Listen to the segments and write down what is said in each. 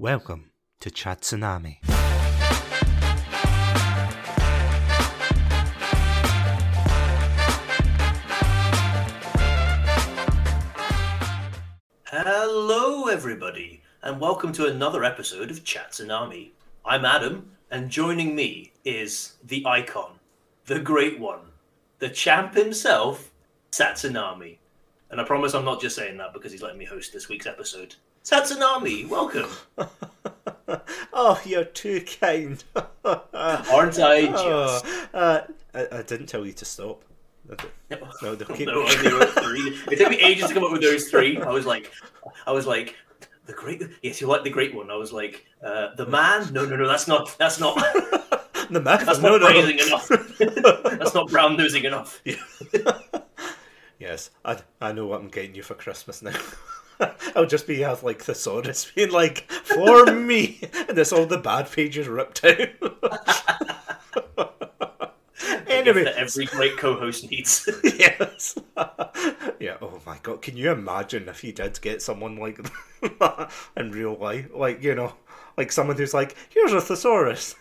Welcome to Satsunami. Hello everybody, and welcome to another episode of Satsunami. I'm Adam, and joining me is the icon, the great one, the champ himself, Satsunami. And I promise I'm not just saying that because he's letting me host this week's episode. Satsunami, welcome! Oh, you're too kind. Aren't I just? I didn't tell you to stop. No, they'll keep... No, there were three. It took me ages to come up with those three. I was like, the great. Yes, you like the great one. I was like, the man. No, that's not. The man. That's not praising enough. That's not brown nosing enough. Yeah. Yes, I know what I'm getting you for Christmas now. I'll just be as like thesaurus being like, for me, and it's all the bad pages ripped out. Anyway, that every great co-host needs. Yes. Yeah. Oh my god, can you imagine if you did get someone like that in real life? Like, you know, like someone who's like, here's a thesaurus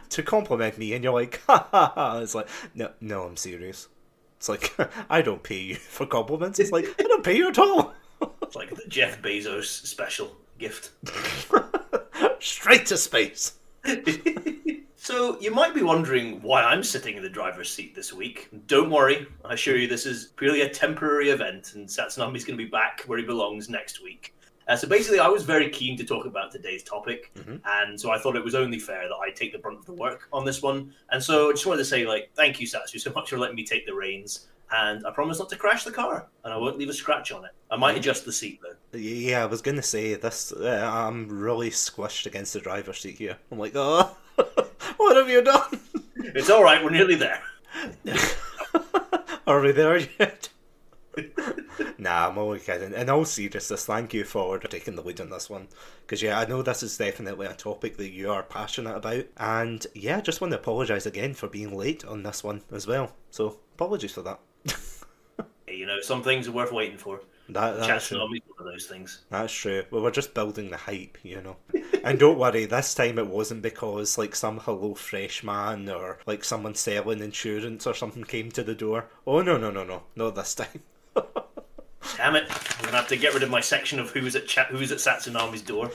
to compliment me, and you're like, ha ha ha. It's like, no, I'm serious. It's like, I don't pay you for compliments. It's like, I don't pay you at all. It's like the Jeff Bezos special gift. Straight to space. So, you might be wondering why I'm sitting in the driver's seat this week. Don't worry, I assure you this is purely a temporary event, and Satsunami's going to be back where he belongs next week. So basically, I was very keen to talk about today's topic, and so I thought it was only fair that I take the brunt of the work on this one. And so I just wanted to say, like, thank you, Satsu, so much for letting me take the reins. And I promise not to crash the car, and I won't leave a scratch on it. I might adjust the seat, though. Yeah, I was going to say, this. I'm really squished against the driver's seat here. I'm like, oh, what have you done? It's all right, we're nearly there. Are we there yet? Nah, I'm only kidding. In all seriousness, thank you for taking the lead on this one. Because, yeah, I know this is definitely a topic that you are passionate about. And, yeah, I just want to apologise again for being late on this one as well. So, apologies for that. You know, some things are worth waiting for. That's true. One of those things. That's true. Well, we're just building the hype, you know. And don't worry, this time it wasn't because, like, some HelloFresh man or, like, someone selling insurance or something came to the door. Oh, no. Not this time. Damn it! I'm gonna have to get rid of my section of who's at Satsunami's door.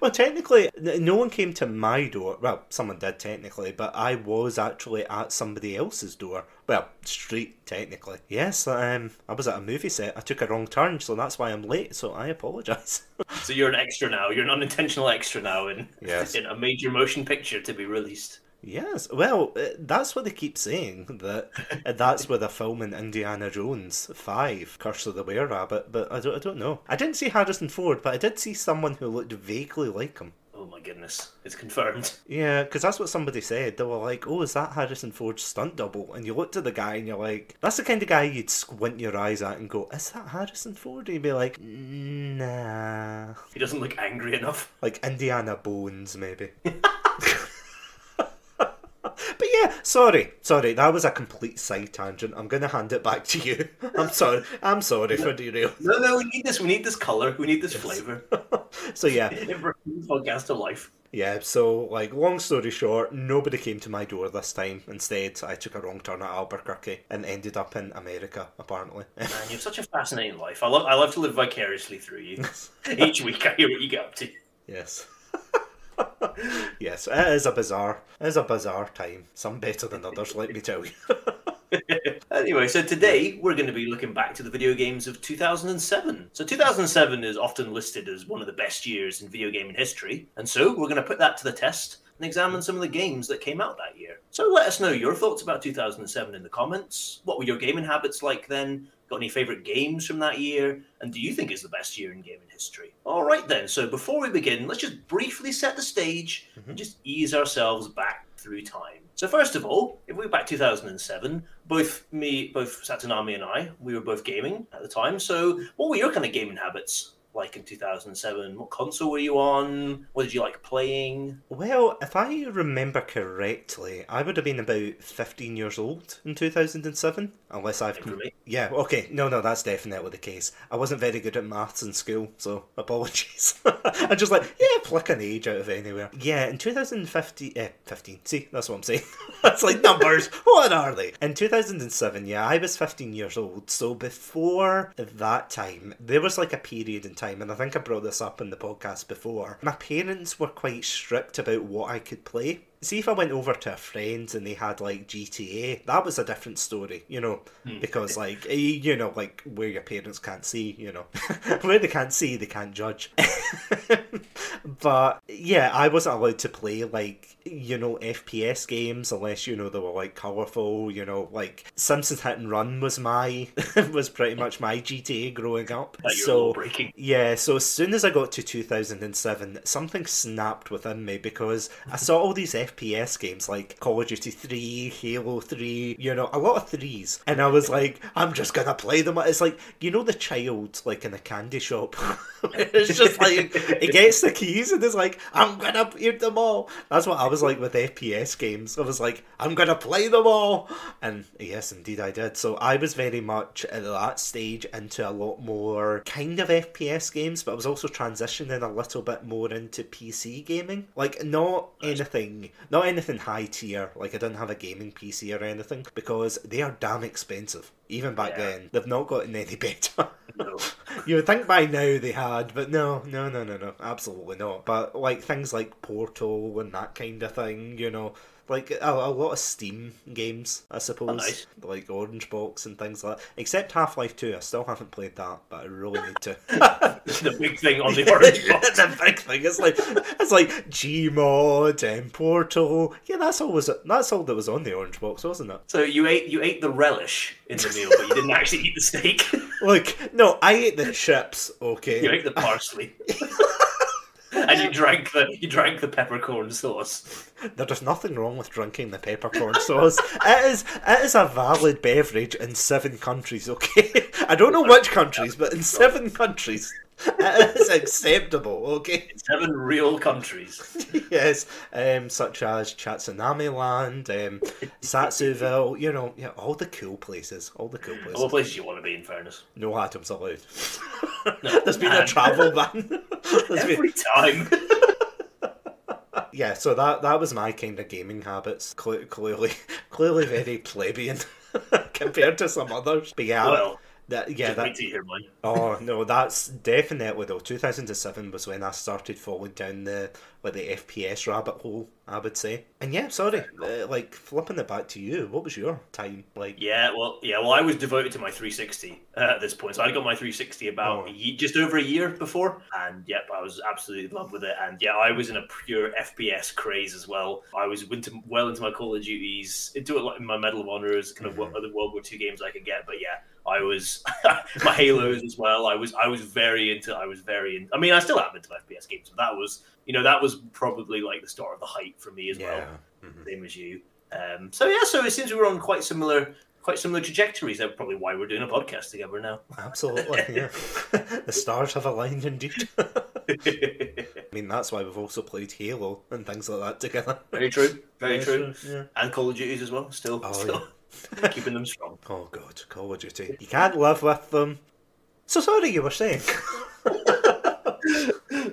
Well, technically, no one came to my door. Well, someone did technically, but I was actually at somebody else's door. Well, street technically. Yes, I was at a movie set. I took a wrong turn, so that's why I'm late. So I apologise. So you're an extra now. You're an unintentional extra now in in a major motion picture to be released. Yes, well, that's what they keep saying, that that's where they're filming Indiana Jones 5, Curse of the Were-Rabbit, but I don't know. I didn't see Harrison Ford, but I did see someone who looked vaguely like him. Oh my goodness, it's confirmed. Yeah, because that's what somebody said. They were like, oh, is that Harrison Ford's stunt double? And you looked at the guy and you're like, that's the kind of guy you'd squint your eyes at and go, is that Harrison Ford? And you'd be like, nah. He doesn't look angry enough. Like Indiana Bones, maybe. But yeah, sorry, that was a complete side tangent. I'm going to hand it back to you. I'm sorry for derail. No, we need this colour, we need this flavour. So yeah. It brings the podcast to life. Yeah, so like, long story short, nobody came to my door this time. Instead, I took a wrong turn at Albuquerque and ended up in America, apparently. Man, you have such a fascinating life. I love to live vicariously through you. Each week I hear what you get up to. Yes. Yes, it is a bizarre time. Some better than others, let me tell you. Anyway, so today we're going to be looking back to the video games of 2007. So 2007 is often listed as one of the best years in video gaming history, and so we're going to put that to the test and examine some of the games that came out that year. So let us know your thoughts about 2007 in the comments. What were your gaming habits like then? Got any favourite games from that year? And do you think it's the best year in gaming history? Alright then, so before we begin, let's just briefly set the stage and just ease ourselves back through time. So first of all, if we go back 2007, both Satsunami and I, we were both gaming at the time. So what were your kind of gaming habits? like in 2007? What console were you on? What did you like playing? Well, if I remember correctly, I would have been about 15 years old in 2007, unless I've... For me. Yeah, okay, no, that's definitely the case. I wasn't very good at maths in school, so apologies. I just pluck an age out of anywhere. Yeah, in 2015, 15, see, that's what I'm saying. That's like numbers, what are they? In 2007, yeah, I was 15 years old, so before that time, there was like a period in time, and I think I brought this up in the podcast before, my parents were quite strict about what I could play. See, if I went over to a friend's and they had like GTA, that was a different story, because like, like where your parents can't see, where they can't see, they can't judge. But yeah, I wasn't allowed to play like, FPS games unless, they were like colourful, like Simpsons Hit and Run was was pretty much my GTA growing up. So yeah, so as soon as I got to 2007, something snapped within me because I saw all these FPS games like Call of Duty 3, Halo 3, a lot of threes. And I was like, I'm just gonna play them. It's like, the child like in a candy shop. It's just like, it gets the keys and it's like, I'm gonna beat them all. That's what I was like with FPS games. I was like, I'm gonna play them all. And yes, indeed I did. So I was very much at that stage into a lot more kind of FPS games, but I was also transitioning a little bit more into PC gaming. Like, not anything high tier. Like, I didn't have a gaming PC or anything because they are damn expensive. Even back then, they've not gotten any better. No. You would think by now they had, but no, absolutely not. But like things like Portal and that kind of thing, like a lot of Steam games, I suppose. Oh, nice. Like Orange Box and things like that. Except Half-Life 2, I still haven't played that, but I really need to. The big thing on the Orange Box. The big thing. It's like Gmod and Portal. Yeah, that's all that was on the Orange Box, wasn't it? So you ate the relish in the meal, but you didn't actually eat the steak. Look, no, I ate the chips, okay? You ate the parsley. And you drank the peppercorn sauce. There's nothing wrong with drinking the peppercorn sauce. It is a valid beverage in 7 countries, okay? I don't know which countries, but in 7 countries. It is acceptable, okay? 7 real countries. Yes, such as Satsunami Land, Satsuville, all the cool places. All the places you want to be, in fairness. No atoms allowed. No, there's been a travel ban. Every time. Yeah, so that was my kind of gaming habits. Clearly very plebeian compared to some others. But yeah, well, wait to hear mine. Oh no, that's definitely though. 2007 was when I started falling down the FPS rabbit hole, I would say. And yeah, sorry, flipping it back to you. What was your time like? Well, I was devoted to my 360 at this point. So I got my 360 about just over a year before, and yep, I was absolutely in love with it. And yeah, I was in a pure FPS craze as well. I was well into my Call of Duties, into a lot in my Medal of Honors, kind of other World War II games I could get. But yeah, I was my Halos as well. I was very into. I mean, I still am into FPS games, but that was probably like the start of the hype for me as well. Mm-hmm. Same as you. So it seems we were on quite similar trajectories. That's probably why we're doing a podcast together now. Absolutely, yeah. The stars have aligned indeed. I mean, that's why we've also played Halo and things like that together. Very true. Very true. Yeah. And Call of Duties as well. Still. Yeah. Keeping them strong. Oh god, Call of Duty. You can't live with them. So sorry, you were saying.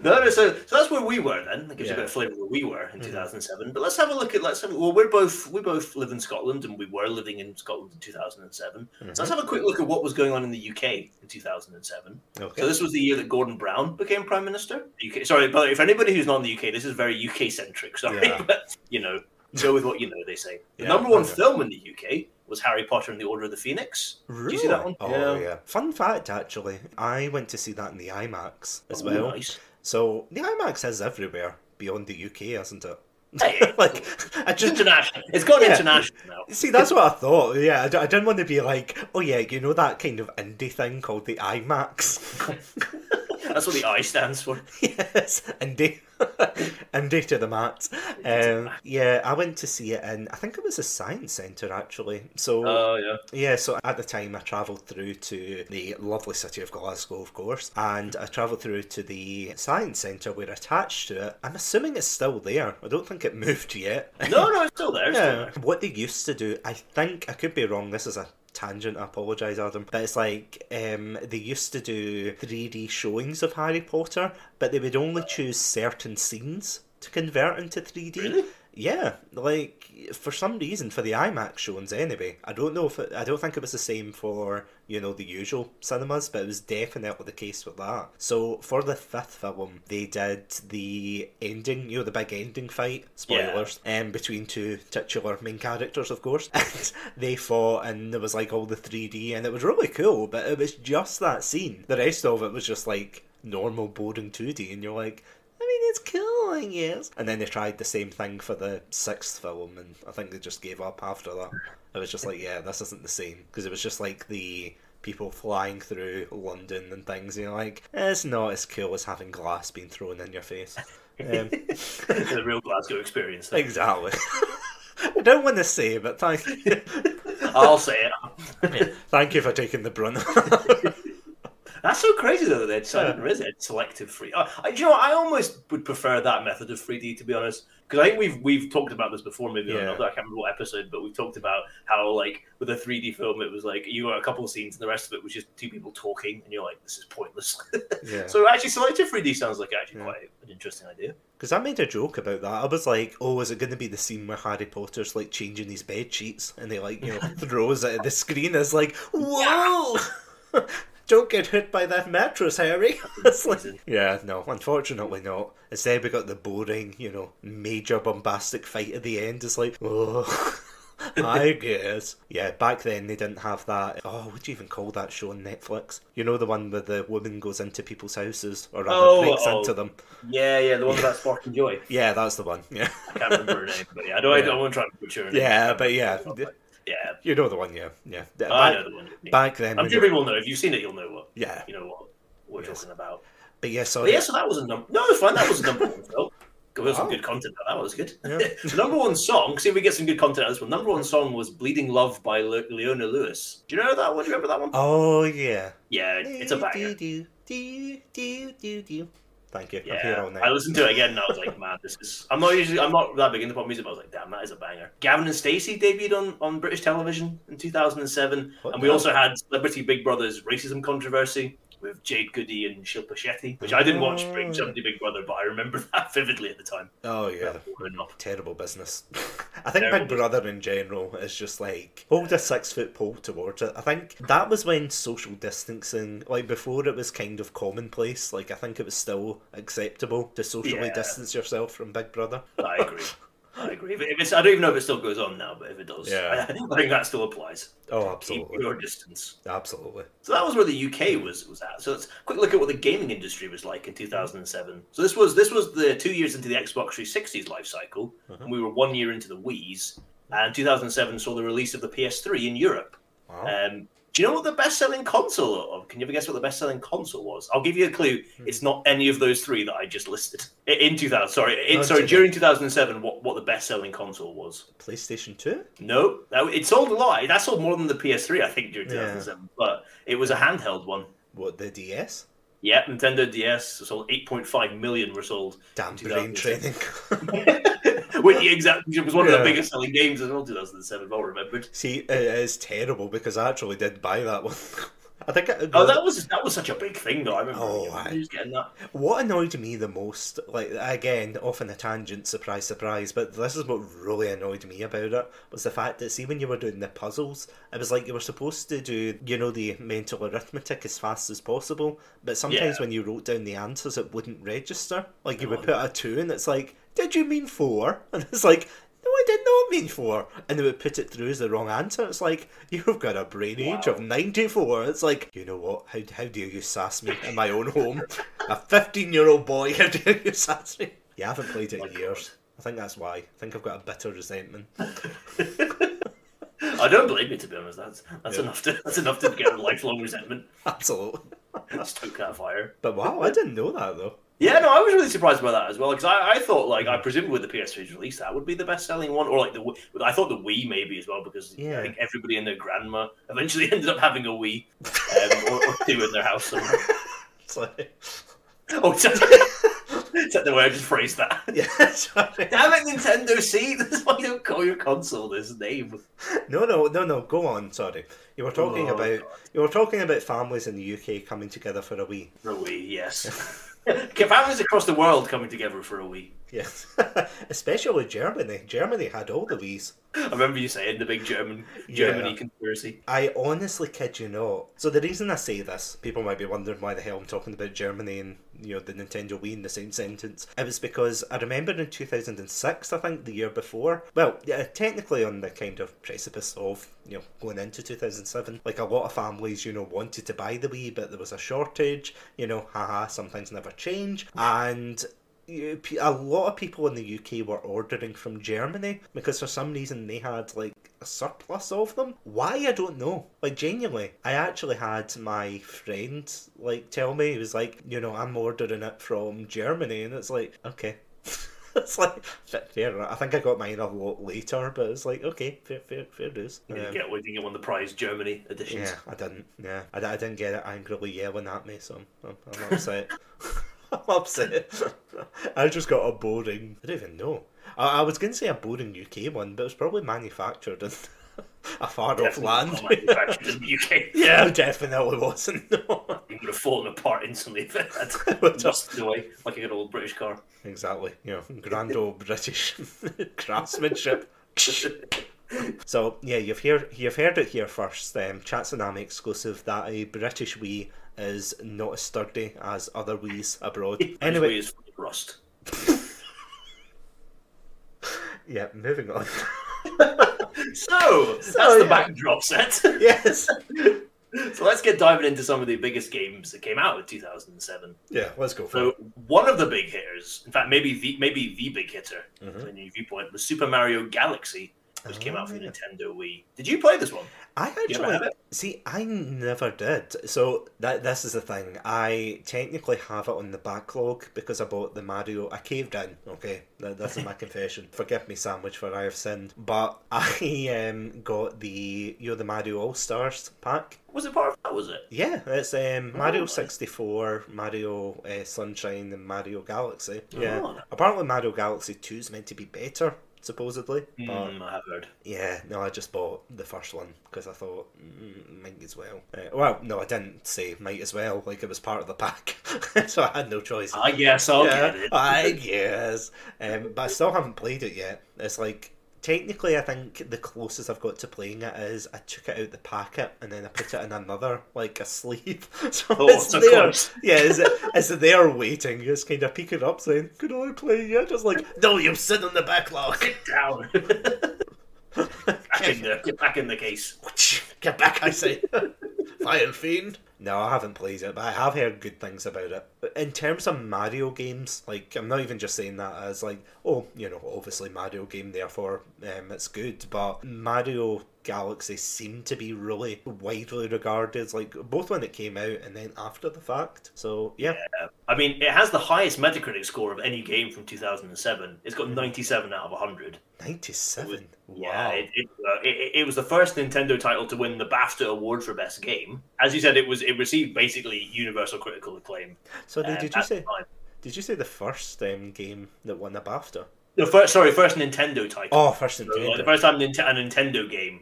No, so that's where we were then. That gives you a bit of flavour where we were in 2007. But let's have a look at well, we both live in Scotland, and we were living in Scotland in 2007. So let's have a quick look at what was going on in the UK in 2007. Okay. So this was the year that Gordon Brown became Prime Minister. UK. Sorry, but if anybody who's not in the UK, this is very UK centric. Sorry, but go with what you know. They say the number one film in the UK was Harry Potter and the Order of the Phoenix. Really? Did you see that one? Oh yeah. Fun fact, actually, I went to see that in the IMAX as well. Nice. So the IMAX is everywhere beyond the UK, isn't it? Hey, it's international. It's gone international now. See, that's what I thought. Yeah, I didn't want to be like, oh yeah, that kind of indie thing called the IMAX. That's what the I stands for. Yes, indie. Indie to the max. Yeah, I went to see it in, I think it was a science centre actually. So, Oh, yeah. yeah, so at the time I travelled through to the lovely city of Glasgow, of course, and I travelled through to the science centre where attached to it. I'm assuming it's still there. I don't think it moved yet. No, it's still there. It's still Yeah. there. What they used to do, I think, I could be wrong, this is a tangent, I apologise, Adam, but it's like they used to do 3D showings of Harry Potter, but they would only choose certain scenes to convert into 3D. Really? Yeah, like for some reason for the IMAX showings anyway. I don't know if I don't think it was the same for the usual cinemas, but it was definitely the case with that. So for the fifth film, they did the ending, the big ending fight. Spoilers. Between two titular main characters, of course, and they fought, and there was like all the 3D, and it was really cool. But it was just that scene. The rest of it was just like normal, boring 2D, and you're like, I mean, it's cool, I guess. And then they tried the same thing for the sixth film, and I think they just gave up after that. It was just like, yeah, this isn't the same. Because it was just like the people flying through London and things, and you're like, it's not as cool as having glass being thrown in your face. The real Glasgow experience. Then. Exactly. I don't want to say it, but thank you. I'll say it. Thank you for taking the brunt. That's so crazy though that they decided there is a selective free. I almost would prefer that method of 3D, to be honest, because I think we've talked about this before, maybe on another, I can't remember what episode, but we've talked about how like with a 3D film it was like you got a couple of scenes and the rest of it was just two people talking, and you're like, this is pointless. Yeah. So actually, selective 3D sounds like actually quite an interesting idea. Because I made a joke about that. I was like, oh, is it going to be the scene where Harry Potter's like changing his bed sheets and they like throws it at the screen? It's like, whoa. Don't get hit by that mattress, Harry. It's like, yeah, no, unfortunately not. Instead, we got the boring, major bombastic fight at the end. It's like, oh, I guess. Yeah, back then they didn't have that. Oh, what do you even call that show on Netflix? You know, the one where the woman goes into people's houses, or rather breaks into them. Yeah, the one about Spark and Joy. Yeah, that's the one. Yeah, I can't remember her name, but I don't want to try to butcher her name. Yeah, but yeah. Yeah, you know the one, yeah. I know the one. Back then, I'm sure people will know. If you've seen it, you'll know what. Yeah, you know what we're talking about. But yeah, sorry. So that was a number. No, it's fine. That was a number one film. There was some good content. That was good. Yeah. The number one song. See if we get some good content out of this one. Number one song was "Bleeding Love" by Leona Lewis. Do you know that one? Do you remember that one? Oh yeah. Yeah, it's a banger. Thank you. Yeah, I'm here all night. I listened to it again and I was like, man, this is... I'm not that big into pop music, but I was like, damn, that is a banger. Gavin and Stacey debuted on British television in 2007. And we also had Celebrity Big Brother's racism controversy with Jade Goody and Shilpa Shetty, which I didn't watch Celebrity Big Brother, but I remember that vividly at the time. Oh, yeah. Terrible business. I think Big Brother in general is just like, hold a 6-foot pole towards it. I think that was when social distancing, like before it was kind of commonplace, like I think it was still acceptable to socially distance yourself from Big Brother. I agree. I don't even know if it still goes on now, but if it does, I think that still applies. Oh, absolutely. Keep your distance. Absolutely. So that was where the UK was at. So let's quick look at what the gaming industry was like in 2007. So this was the 2 years into the Xbox 360's life cycle, and we were 1 year into the Wii's. And 2007 saw the release of the PS3 in Europe. Wow. Do you know what the best-selling console? Can you ever guess what the best-selling console was? I'll give you a clue. It's not any of those three that I just listed. During 2007, what the best-selling console was? PlayStation 2? No, it sold a lot. That sold more than the PS3, I think, during 2007. But it was a handheld one. What, the DS? Yeah, Nintendo DS sold 8.5 million were sold. Damn brain training. It was one of the biggest selling games as well, 2007, well remembered. See, it is terrible because I actually did buy that one. I think that was such a big thing though. I remember just getting that. What annoyed me the most, like again, off on a tangent, surprise, surprise, but this is what really annoyed me about it, was the fact that see when you were doing the puzzles, it was like you were supposed to do, the mental arithmetic as fast as possible, but sometimes when you wrote down the answers it wouldn't register. Like you would put a 2 and it's like, did you mean 4? And it's like, no, I did not mean 4. And they would put it through as the wrong answer. It's like, you've got a brain age of 94. It's like, you know what? How dare you sass me in my own home? A 15-year-old boy, how dare you sass me? You haven't played it in years. I think that's why. I think I've got a bitter resentment. I don't blame you, to be honest. That's enough to get a lifelong resentment. Absolutely. stoke that fire. But wow, I didn't know that though. Yeah, no, I was really surprised by that as well, because I thought, like, I presumed with the PS3's release, that would be the best-selling one, or like I thought the Wii maybe as well, because I think everybody and their grandma eventually ended up having a Wii, or two in their house somewhere. It's like... Oh, is that the way I just phrased that? Yeah, sorry. Damn it, Nintendo, see? That's why you don't call your console this name. No, go on, sorry. You were talking about families in the UK coming together for a Wii. For a Wii, yes. Families across the world coming together for a Wii. Yes. Especially Germany. Germany had all the Wiis. I remember you saying the big Germany conspiracy. I honestly kid you not. So the reason I say this, people might be wondering why the hell I'm talking about Germany and the Nintendo Wii in the same sentence. It was because I remember in 2006, I think, the year before. Well, yeah, technically on the kind of precipice of going into 2007, like a lot of families wanted to buy the Wii, but there was a shortage. Some things never change, and a lot of people in the UK were ordering from Germany because for some reason they had like a surplus of them. Why, I don't know. Like, genuinely, I actually had my friend like tell me, he was like, I'm ordering it from Germany, and it's like, okay. It's like, fair enough. I think I got mine a lot later, but it's like, okay, fair dues. You didn't get one of the prize Germany editions. Yeah, I didn't. Yeah, I didn't get it angrily yelling at me, so I'm upset. I'm upset. I just got a boring... I don't even know. I was going to say a boring UK one, but it was probably manufactured in a far-off land. Manufactured in the UK. Yeah, it definitely wasn't. No. It would have fallen apart instantly if it had rusted away like a good old British car. Exactly. Grand old British craftsmanship. So, yeah, you've heard it here first. Satsunami exclusive that a British Wii is not as sturdy as other Wiis abroad. Anyway, Wii is full of rust. Yeah, moving on. So that's the backdrop set. Yes. So let's get diving into some of the biggest games that came out in 2007. Yeah, let's go for it. One of the big hitters, in fact, maybe the big hitter, in your viewpoint, was Super Mario Galaxy, which came out for the Nintendo Wii. Did you play this one? I never did. So this is the thing. I technically have it on the backlog because I bought the Mario. I caved in. Okay, this is my confession. Forgive me, sandwich, for I have sinned. But I got the the Mario All Stars pack. Was it part of that? Was it? Yeah, it's Mario 64, Mario Sunshine, and Mario Galaxy. Yeah, apparently Mario Galaxy 2 is meant to be better, supposedly. But I have heard. yeah, no, I just bought the first one because I thought, might as well. Well, no, I didn't say might as well, like it was part of the pack, so I had no choice. I guess I'll get it. I guess. But I still haven't played it yet. It's like, technically, I think the closest I've got to playing it is I took it out the packet and then I put it in another, like a sleeve. So it's there. Yeah, it's there waiting. It's kind of peeking up saying, "Can I play yet?" Just like, no, you sit on the backlog. Sit down. Get back in the case. Get back, I say. Fire Fiend. No, I haven't played it, but I have heard good things about it. In terms of Mario games, like, I'm not even just saying that as like, obviously Mario game, therefore it's good, but Mario Galaxy seemed to be really widely regarded, like, both when it came out and then after the fact. So, yeah. I mean, it has the highest Metacritic score of any game from 2007. It's got 97 out of 100. 97? Wow. Yeah, it was the first Nintendo title to win the BAFTA award for Best Game. As you said, it received basically universal critical acclaim. So did you say the first game that won a BAFTA? The first Nintendo title. Oh, first Nintendo. So, the first time a Nintendo game,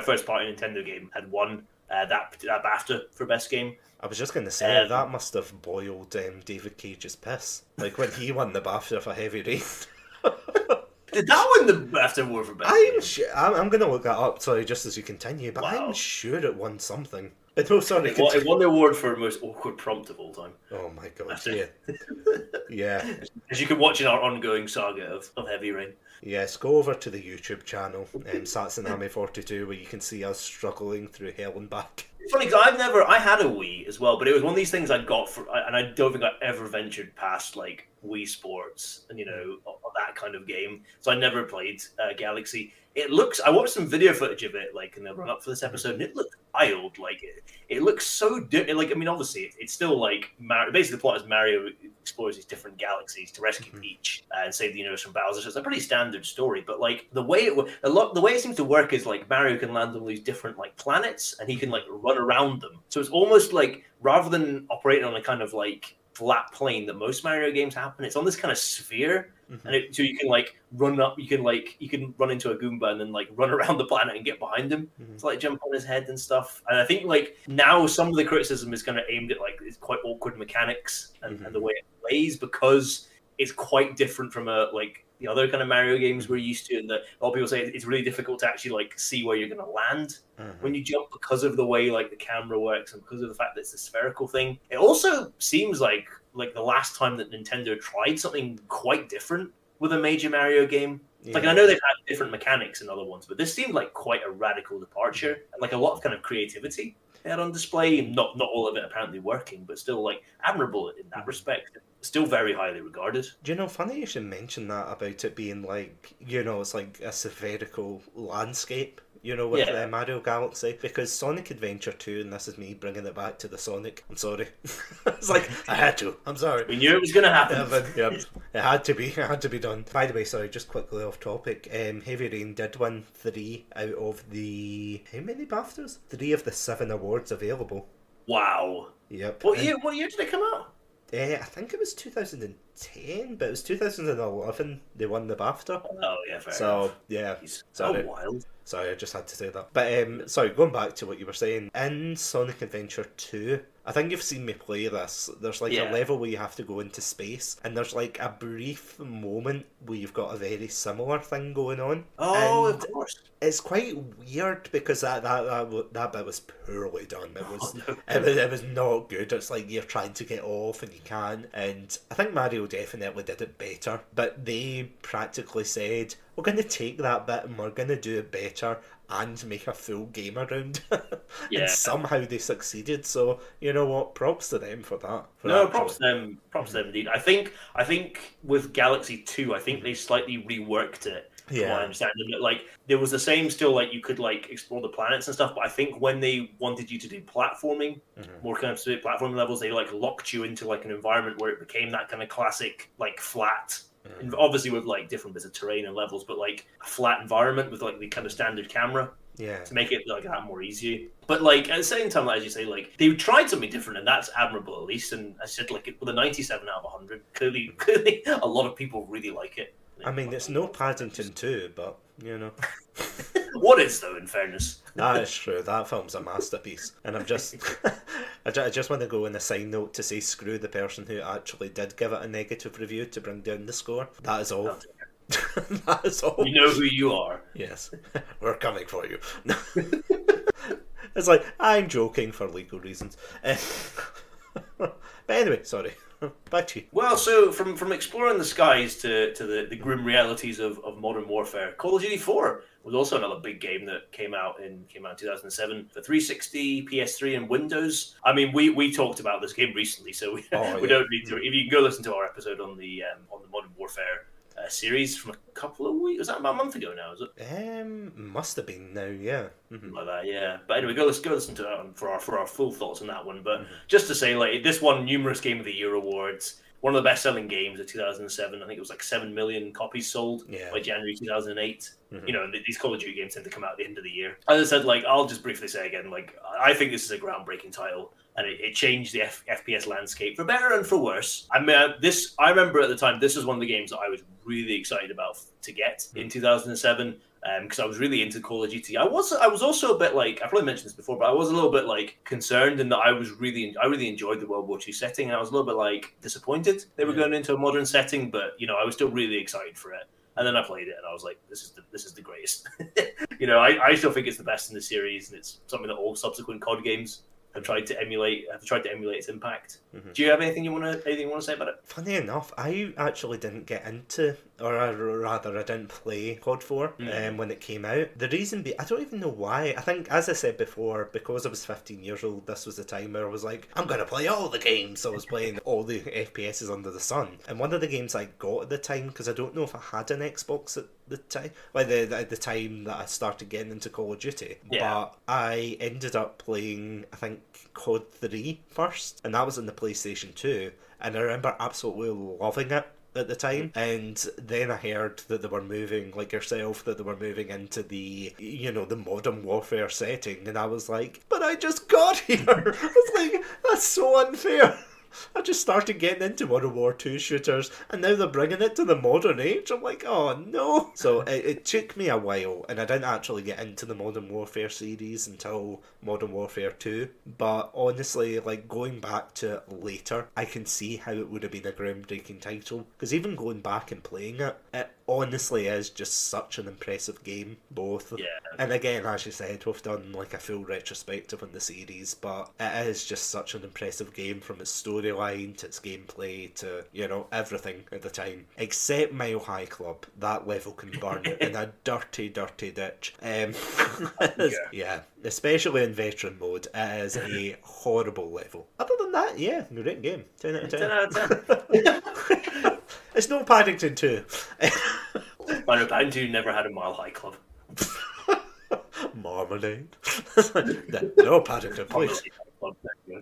first party Nintendo game had won that BAFTA for Best Game. I was just going to say, that must have boiled David Cage's piss. Like when he won the BAFTA for Heavy Rain. Did that win the BAFTA award for Best Game? I'm going to look that up, sorry, just as you continue, but I'm sure it won something. No, sorry. It won the award for most awkward prompt of all time. Oh my god, yeah. Yeah. As you can watch in our ongoing saga of Heavy Rain. Yes, go over to the YouTube channel, Satsunami42, where you can see us struggling through hell and back. It's funny, because I had a Wii as well, but it was one of these things I got and I don't think I ever ventured past, like, Wii Sports and of that kind of game. So I never played Galaxy. It looks. I watched some video footage of it, like in the run up for this episode, and it looked wild. Like it looks so different. Like, I mean, obviously, it's still like basically the plot is Mario explores these different galaxies to rescue Peach and save the universe from Bowser. So it's a pretty standard story, but like the way it seems to work is like Mario can land on these different like planets, and he can like run around them. So it's almost like rather than operating on a kind of like flat plane that most Mario games happen, it's on this kind of sphere. And so you can like run up, you can run into a Goomba and then like run around the planet and get behind him to like jump on his head and stuff. And I think like now some of the criticism is kind of aimed at like it's quite awkward mechanics and the way it plays, because it's quite different from like the other kind of Mario games we're used to, and that a lot of people say it's really difficult to actually like see where you're going to land when you jump because of the way like the camera works and because of the fact that it's a spherical thing. It also seems like the last time that Nintendo tried something quite different with a major Mario game. Like, I know they've had different mechanics in other ones, but this seemed like quite a radical departure and like a lot of kind of creativity they had on display. Not all of it apparently working, but still like admirable in that respect. Still very highly regarded. Do you know, funny you should mention that about it being like, it's like a spherical landscape, with Mario Galaxy, because Sonic Adventure 2, and this is me bringing it back to the Sonic, I'm sorry. It's like, I had to, I'm sorry. We knew it was going to happen. It had to be done. By the way, sorry, just quickly off topic, Heavy Rain did win 3 out of the, how many BAFTAs? 3 of the 7 awards available. Wow. Yep. What year did it come out? I think it was 2010, but it was 2011 they won the BAFTA. Oh, yeah, fair enough. So, yeah. So wild. Sorry, I just had to say that. But, sorry, going back to what you were saying, in Sonic Adventure 2, I think you've seen me play this. There's like a level where you have to go into space, and there's like a brief moment where you've got a very similar thing going on. Oh, and of course. It's quite weird because that bit was poorly done. It was not good. It's like you're trying to get off and you can't. And I think Mario definitely did it better, but they practically said, we're going to take that bit and we're going to do it better and make a full game around. And somehow they succeeded. So you know what? Props to them for that. Props to them. Props to them indeed. I think with Galaxy 2, I think they slightly reworked it. Yeah, I understand that. Like there was the same still, like you could like explore the planets and stuff, but I think when they wanted you to do platforming, more kind of specific platforming levels, they like locked you into like an environment where it became that kind of classic like flat. Obviously with like different bits of terrain and levels, but like a flat environment with like the kind of standard camera to make it like that more easy. But like at the same time, as you say, like they tried something different, and that's admirable at least. And I said like with a 97 out of 100, clearly a lot of people really like it. I mean, it's no Paddington 2, but What is, though, in fairness? That is true. That film's a masterpiece. And I just want to go in a side note to say screw the person who actually did give it a negative review to bring down the score. That is all. That is all. You know who you are. Yes. We're coming for you. It's like, I'm joking for legal reasons. But anyway, sorry. Back to you. Well, so from exploring the skies to the grim realities of modern warfare, Call of Duty 4 was also another big game that came out in 2007 for 360, PS3, and Windows. I mean, we talked about this game recently, so we don't need to. If you can go listen to our episode on the Modern Warfare series from a couple of weeks. Was that about a month ago now? Is it? Must have been now. Yeah. Like that, yeah. But anyway, go listen to that one for our full thoughts on that one. But just to say, like, this won numerous Game of the Year awards. One of the best-selling games of 2007. I think it was like 7 million copies sold by January 2008. You know, these Call of Duty games tend to come out at the end of the year. As I said, like, I'll just briefly say again, like, I think this is a groundbreaking title. And it changed the FPS landscape for better and for worse. I mean, I remember at the time, this was one of the games that I was really excited about to get in 2007 because I was really into Call of Duty. I was also a bit like, I've probably mentioned this before, but I was a little bit like concerned in that I really enjoyed the World War II setting, and I was a little bit like disappointed they were going into a modern setting, but you know, I was still really excited for it. And then I played it, and I was like, "This is the greatest." You know, I still think it's the best in the series, and it's something that all subsequent COD games have tried to emulate its impact. Do you have anything you want to say about it? Funny enough, I actually didn't get into, or rather, I didn't play COD 4 when it came out. The reason I don't even know why. I think, as I said before, because I was 15 years old, this was the time where I was like, I'm going to play all the games. So I was playing all the FPSs under the sun. And one of the games I got at the time, because I don't know if I had an Xbox at the time, like the time that I started getting into Call of Duty, but I ended up playing, I think, COD 3 first, and that was on the PlayStation 2, and I remember absolutely loving it at the time. And then I heard that they were moving, like yourself, that they were moving into the, you know, the Modern Warfare setting, and I was like, but I just got here. It's like, that's so unfair. I just started getting into World War II shooters, and now they're bringing it to the modern age. I'm like, oh no. So it took me a while, and I didn't actually get into the Modern Warfare series until Modern Warfare 2. But honestly, like, going back to it later, I can see how it would have been a groundbreaking title. Because even going back and playing it, it honestly is just such an impressive game, both. Yeah. And again, as you said, we've done like a full retrospective on the series, but it is just such an impressive game, from its storyline to its gameplay to, you know, everything at the time. Except Mile High Club. That level can burn in a dirty, dirty ditch. Yeah, especially in veteran mode, it is a horrible level. Other than that, yeah, great game. 10 out of 10. 10 out of 10. It's no Paddington 2. Paddington 2 never had a Mile High Club. Marmalade. No, Paddington, please.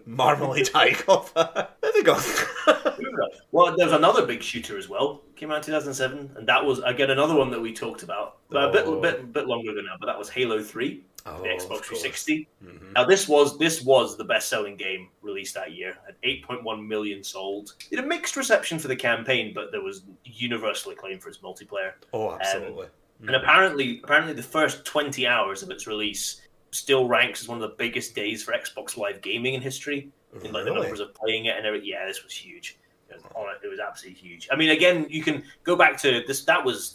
Marmalade High Club. There we go. Well, there's another big shooter as well. Came out in 2007, and that was, again, another one that we talked about. A bit longer ago now, but that was Halo 3. The Xbox 360. Now this was the best-selling game released that year, at 8.1 million sold. It had a mixed reception for the campaign, but there was universal acclaim for its multiplayer. Oh, absolutely. And apparently the first 20 hours of its release still ranks as one of the biggest days for Xbox Live gaming in history. In like the numbers of playing it and everything. Yeah, this was huge. It was absolutely huge. I mean, again, you can go back to this. That was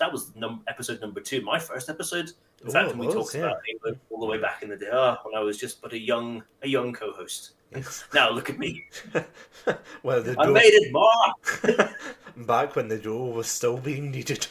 episode number 2, my first episode. In fact, we talked about Halo all the way back in the day. When I was just but a young co-host. Now look at me. Well, I made it, Ma. Back when the dough was still being needed.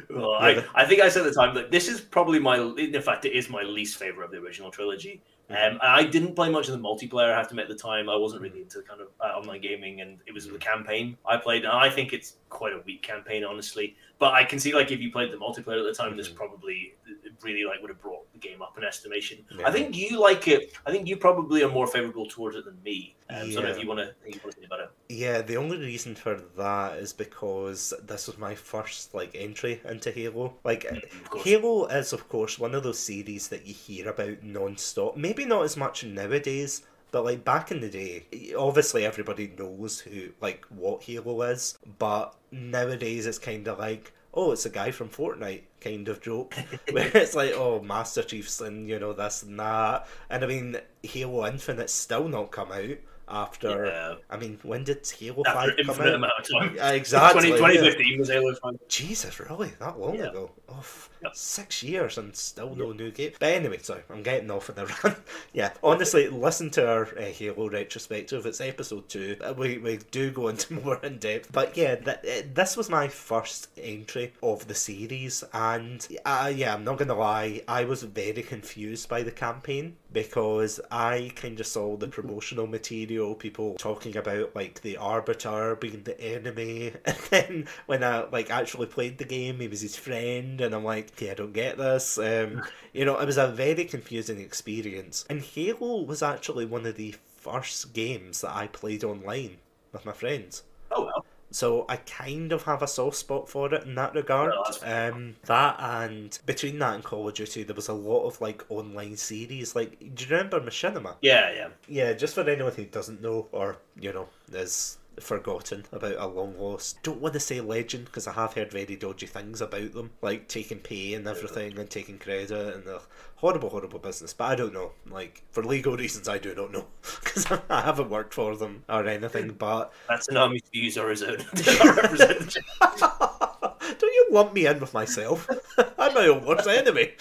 Well, I think I said at the time that this is probably in fact, it is my least favorite of the original trilogy. I didn't play much of the multiplayer, I have to admit, at the time. I wasn't really into kind of online gaming, and it was the campaign I played, and I think it's quite a weak campaign, honestly. But I can see, like, if you played the multiplayer at the time, this probably really, like, would have brought the game up in estimation. Yeah. I think you like it. I think you probably are more favourable towards it than me. So I don't know if you want to say about it. Yeah, the only reason for that is because this was my first, like, entry into Halo. Like, Halo is, of course, one of those series that you hear about non-stop. Maybe not as much nowadays, but like back in the day, obviously everybody knows what Halo is, but nowadays it's kind of like, oh, it's a guy from Fortnite kind of joke, where it's like, oh, Master Chief's and, you know, this and that. And I mean, Halo Infinite's still not come out after, I mean, when did Halo 5 come out? Amount of time. Exactly. 2015 was Halo 5. Jesus, really? That long ago? Oh, 6 years and still no new game. But anyway, sorry, I'm getting off on the run. Yeah, honestly, listen to our Halo retrospective. It's episode 2. We do go into more in depth. But yeah, this was my first entry of the series, and I'm not gonna lie, I was very confused by the campaign, because I kind of saw the promotional material, people talking about like the Arbiter being the enemy, and then when I actually played the game, he was his friend, and I'm like, okay, I don't get this. You know, it was a very confusing experience. And Halo was actually one of the first games that I played online with my friends. Oh well. So I kind of have a soft spot for it in that regard. That, and between that and Call of Duty, there was a lot of like online series. Like, do you remember Machinima? Yeah, just for anyone who doesn't know, or, you know, is forgotten about a long lost, don't want to say legend, because I have heard very dodgy things about them, like taking pay and everything, and taking credit, and the horrible business. But I don't know, like, for legal reasons I do not know, because I haven't worked for them or anything. But Satsunami's views are his own. Don't you lump me in with myself? I'm my own worst enemy.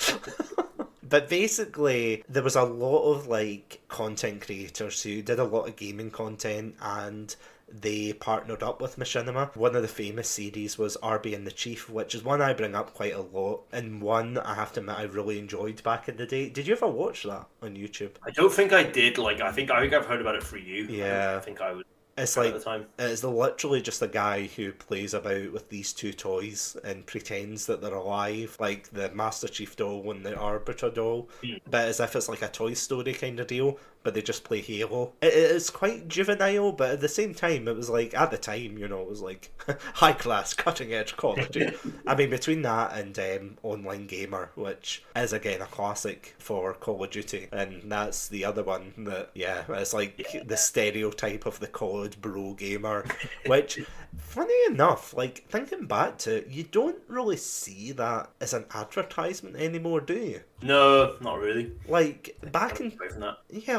But basically, there was a lot of like content creators who did a lot of gaming content, and they partnered up with Machinima. One of the famous series was Arby and the Chief, which is one I bring up quite a lot, and one I have to admit I really enjoyed back in the day. Did you ever watch that on YouTube? I don't think I did. Like, I think I've heard about it through you. Yeah. I think I was. It's at like the time. it's literally just a guy who plays about with these two toys and pretends that they're alive, like the Master Chief doll and the Arbiter doll, but as if it's like a Toy Story kind of deal. But they just play Halo. It's quite juvenile, but at the same time, it was like at the time, it was like high class, cutting edge quality. I mean, between that and Online Gamer, which is again a classic for Call of Duty, and that's the other one that it's like the stereotype of the COD bro gamer, which funny enough, like thinking back to it, you don't really see that as an advertisement anymore, do you? No, not really. Like back in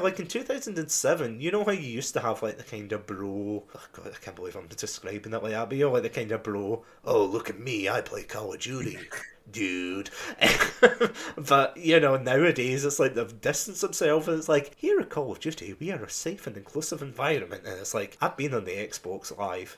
like in 2007, you know how you used to have like the kind of bro. Oh God, I can't believe I'm describing it like that. But like the kind of bro. Oh, look at me! I play Call of Duty, dude. But nowadays it's like they've distanced themselves, and it's like here at Call of Duty, we are a safe and inclusive environment, and it's like I've been on the Xbox Live.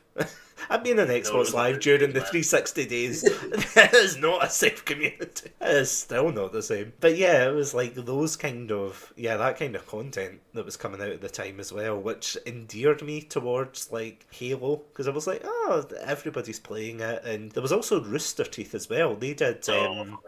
I've been on Xbox Live during the 360 days. It is not a safe community. It is still not the same. But yeah, it was like those kind of that kind of content that was coming out at the time as well, which endeared me towards like Halo, because I was like, oh, everybody's playing it. And there was also Rooster Teeth as well. They did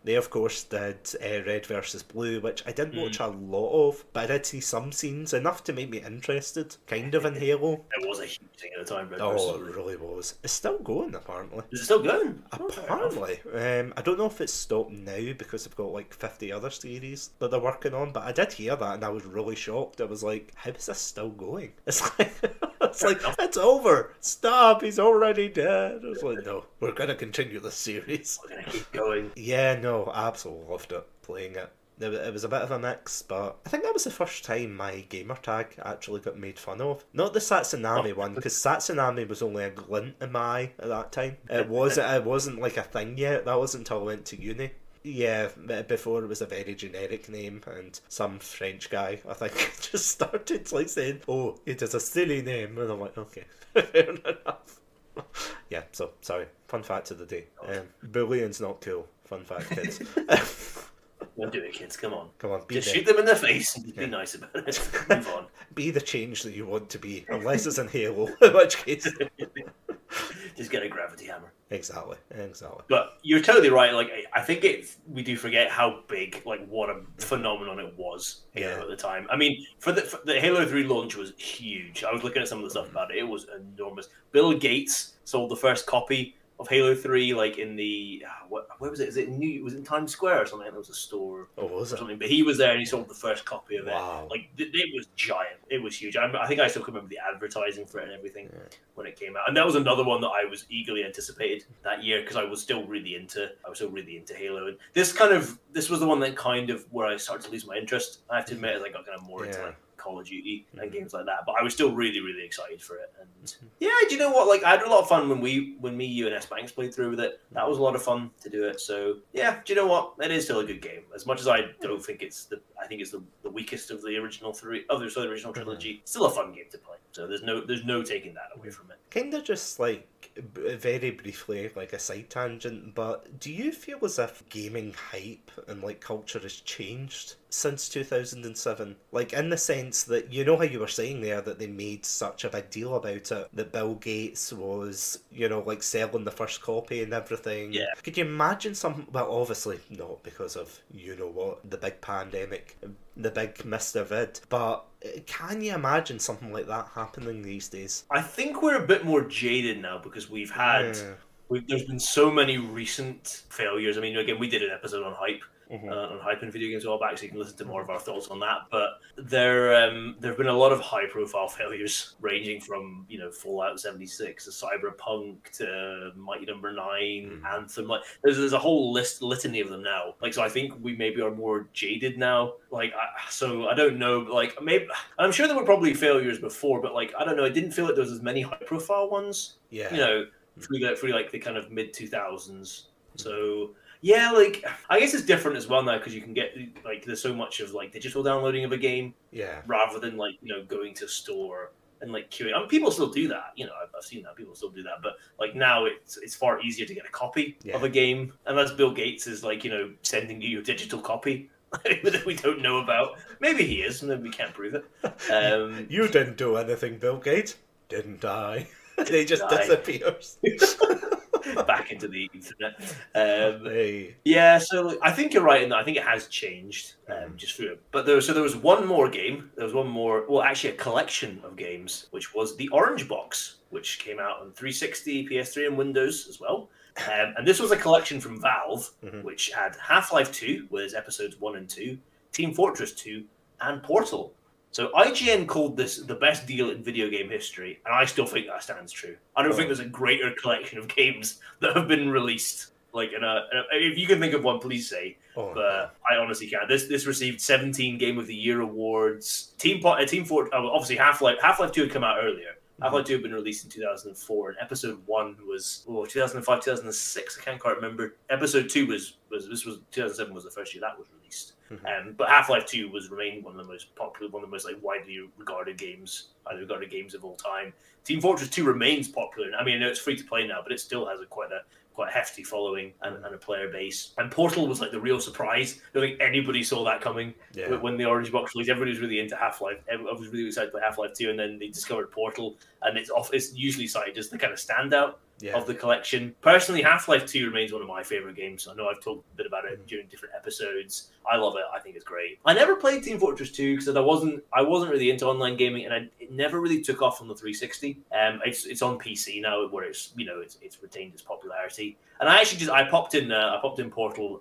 they of course did Red versus Blue, which I didn't watch a lot of, but I did see some scenes enough to make me interested kind of in Halo. It was a huge thing at the time. Red it really was. It's still going, apparently. Is it still going? Apparently. I don't know if it's stopped now because they've got like 50 other series that they're working on, but I did hear that and I was really shocked. I was like, how is this still going? It's like it's over. Stop, he's already dead. I was like, no, we're going to continue this series. We're going to keep going. Yeah, no, I absolutely loved it, playing it. It was a bit of a mix, but I think that was the first time my gamer tag actually got made fun of. Not the Satsunami one, because Satsunami was only a glint in my eye at that time. It wasn't like a thing yet. That wasn't until I went to uni. Yeah, before it was a very generic name, and some French guy, I think, just started like saying, "Oh, it is a silly name," and I'm like, okay, fair enough. Yeah, so sorry. Fun fact of the day: bullying's not cool. Fun fact, kids. Don't do it, kids. Come on. Just shoot them in the face and be nice about it. Move on. Be the change that you want to be, unless it's in Halo, in which case... Just get a gravity hammer. Exactly. But you're totally right. Like, I think we do forget how big, like, what a phenomenon it was at the time. I mean, for the Halo 3 launch was huge. I was looking at some of the stuff about it. It was enormous. Bill Gates sold the first copy of Halo 3, like in the where was it? Was it was it in Times Square or something? There was a store. Oh, was it? Something. But he was there and he sold the first copy of wow. it. Like it was giant. It was huge. I think I still can remember the advertising for it and everything when it came out. And that was another one that I was eagerly anticipated that year because I was still really into Halo. And this was the one that kind of where I started to lose my interest. I have to admit, as I got kind of more into like Call of Duty and games like that, but I was still really, really excited for it. And do you know what? Like, I had a lot of fun when me, you, and S Banks played through with it. That was a lot of fun to do it. So yeah, do you know what? It is still a good game. As much as I don't think I think it's the weakest of the original three of the original trilogy. Still a fun game to play. So there's no taking that away from it. Kind of just like very briefly, like a side tangent, but do you feel as if gaming hype and like culture has changed since 2007? Like in the sense that, you know how you were saying there that they made such a big deal about it, that Bill Gates was, like selling the first copy and everything. Yeah. Could you imagine well, obviously not because of, the big pandemic, the big Mr. Vid, but can you imagine something like that happening these days? I think we're a bit more jaded now because we've had... there's been so many recent failures. I mean, again, we did an episode on hype. On hype in video games a while back, so you can listen to more of our thoughts on that. But there have been a lot of high-profile failures, ranging from Fallout 76 to Cyberpunk to Mighty Number 9, Anthem. Like there's a whole litany of them now. Like, so I think we maybe are more jaded now. Like, so I don't know. Like, maybe I'm sure there were probably failures before, but like I don't know. I didn't feel like there was as many high-profile ones. Yeah. Through like the kind of mid 2000s. So. Yeah, like I guess it's different as well now because you can get like there's so much of like digital downloading of a game Yeah. rather than like going to a store and like queuing. I mean, people still do that. I've seen that people still do that, but like now it's far easier to get a copy of a game, unless Bill Gates is like sending you your digital copy that we don't know about. Maybe he is, and we can't prove it. You didn't do anything, Bill Gates, didn't I? They just I? disappears. Back into the internet. Hey. Yeah, so I think you're right in that. I think it has changed just through it. But there was one more game. There was one more. Well, actually, a collection of games, which was the Orange Box, which came out on 360, PS3, and Windows as well. And this was a collection from Valve, which had Half-Life 2, with episodes 1 and 2, Team Fortress 2, and Portal. So IGN called this the best deal in video game history, and I still think that stands true. I don't think there's a greater collection of games that have been released. Like, if you can think of one, please say. But I honestly can't. This received 17 Game of the Year awards. Team Fortress, obviously Half-Life 2 had come out earlier. Half-Life 2 had been released in 2004, and Episode 1 was 2005, 2006. I can't quite remember. Episode 2 was 2007 was the first year that was released. But Half-Life 2 remained one of the most popular, one of the most like widely regarded games of all time. Team Fortress 2 remains popular. I mean, I know it's free to play now, but it still has quite a hefty following and a player base. And Portal was like the real surprise. I don't think anybody saw that coming when the Orange Box released. Everybody was really into Half-Life. Everyone was really excited to play Half-Life 2, and then they discovered Portal, and it's usually cited as the kind of standout of the collection. Personally, Half-Life 2 remains one of my favorite games. I know I've talked a bit about it during different episodes. I love it. I think it's great. I never played Team Fortress 2 because I wasn't really into online gaming, and it never really took off on the 360. It's on PC now, where it's retained its popularity. And I popped in Portal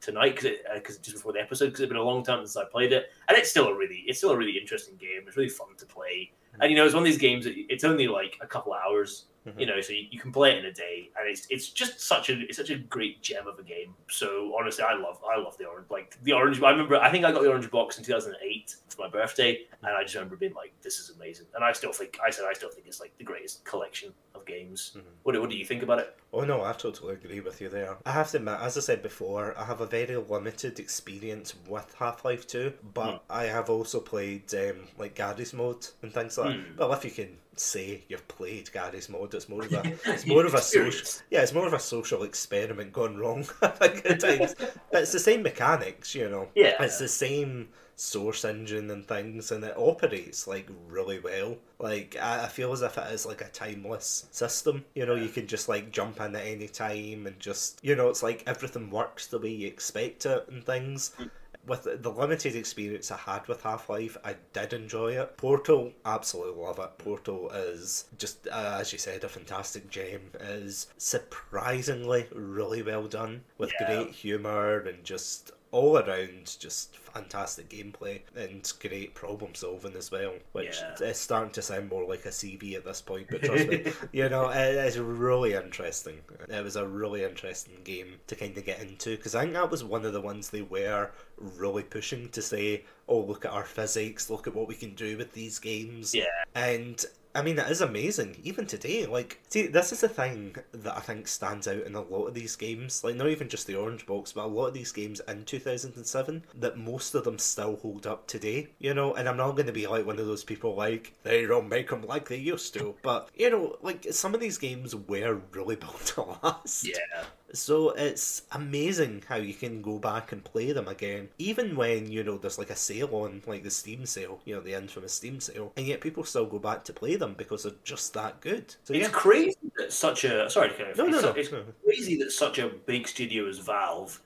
tonight because just before the episode, because it's been a long time since I played it, and it's still a really interesting game. It's really fun to play, and it's one of these games that it's only like a couple of hours. So you can play it in a day, and it's just such a great gem of a game. So honestly, I love the orange. I think I got the Orange Box in 2008 for my birthday, and I just remember being like, "This is amazing." And I still think it's like the greatest collection of games. What do you think about it? Oh no, I totally agree with you there. I have to admit, as I said before, I have a very limited experience with Half-Life 2, but I have also played like Garry's Mode and things like that. Well, if you can say you've played Garry's Mode, it's more of a social experiment gone wrong, I think, at times. But it's the same mechanics, Yeah. It's the same source engine and things, and it operates like really well. Like I feel as if it is like a timeless system. You can just like jump in at any time, and just it's like everything works the way you expect it and things. With the limited experience I had with Half-Life, I did enjoy it. Portal, absolutely love it. Portal is just, as you said, a fantastic gem. It is surprisingly really well done, with great humour and just all around just fantastic gameplay and great problem solving as well, which is starting to sound more like a CV at this point, but trust me, it is really interesting. It was a really interesting game to kind of get into, because I think that was one of the ones they were really pushing to say, oh, look at our physics, look at what we can do with these games. And I mean, it is amazing, even today. Like, see, this is the thing that I think stands out in a lot of these games, like, not even just the Orange Box, but a lot of these games in 2007, that most of them still hold up today, And I'm not going to be like one of those people like, they don't make them like they used to, but, like, some of these games were really built to last. So it's amazing how you can go back and play them again, even when, there's like a sale on, like the Steam sale, the infamous Steam sale, and yet people still go back to play them because they're just that good. So it's crazy that such a it's crazy that such a big studio as Valve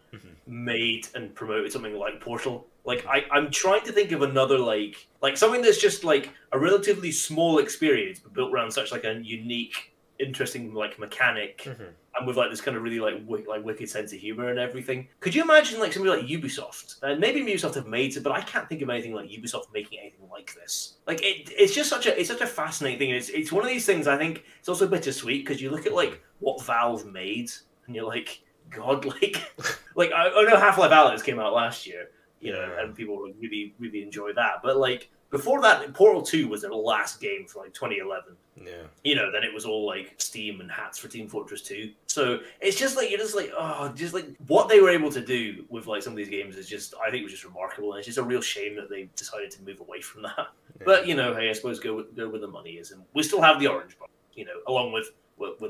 made and promoted something like Portal. Like I'm trying to think of another like something that's just like a relatively small experience but built around such like a unique, interesting like mechanic. And with like this kind of really like wicked sense of humor and everything. Could you imagine like somebody like Ubisoft? And maybe Ubisoft have made it, but I can't think of anything like Ubisoft making anything like this. Like it's just such a fascinating thing. It's one of these things. I think it's also bittersweet because you look at like what Valve made, and you're like, God, like I know Half-Life Alyx came out last year, and people really really enjoy that. But like before that, Portal 2 was their last game for like 2011. Yeah. You know, then it was all like Steam and hats for Team Fortress 2. So it's just like, you're just like, oh, just like what they were able to do with like some of these games is just, I think it was just remarkable. And it's just a real shame that they decided to move away from that. Yeah. But, you know, hey, I suppose go where the money is. And we still have the Orange Box, you know, along with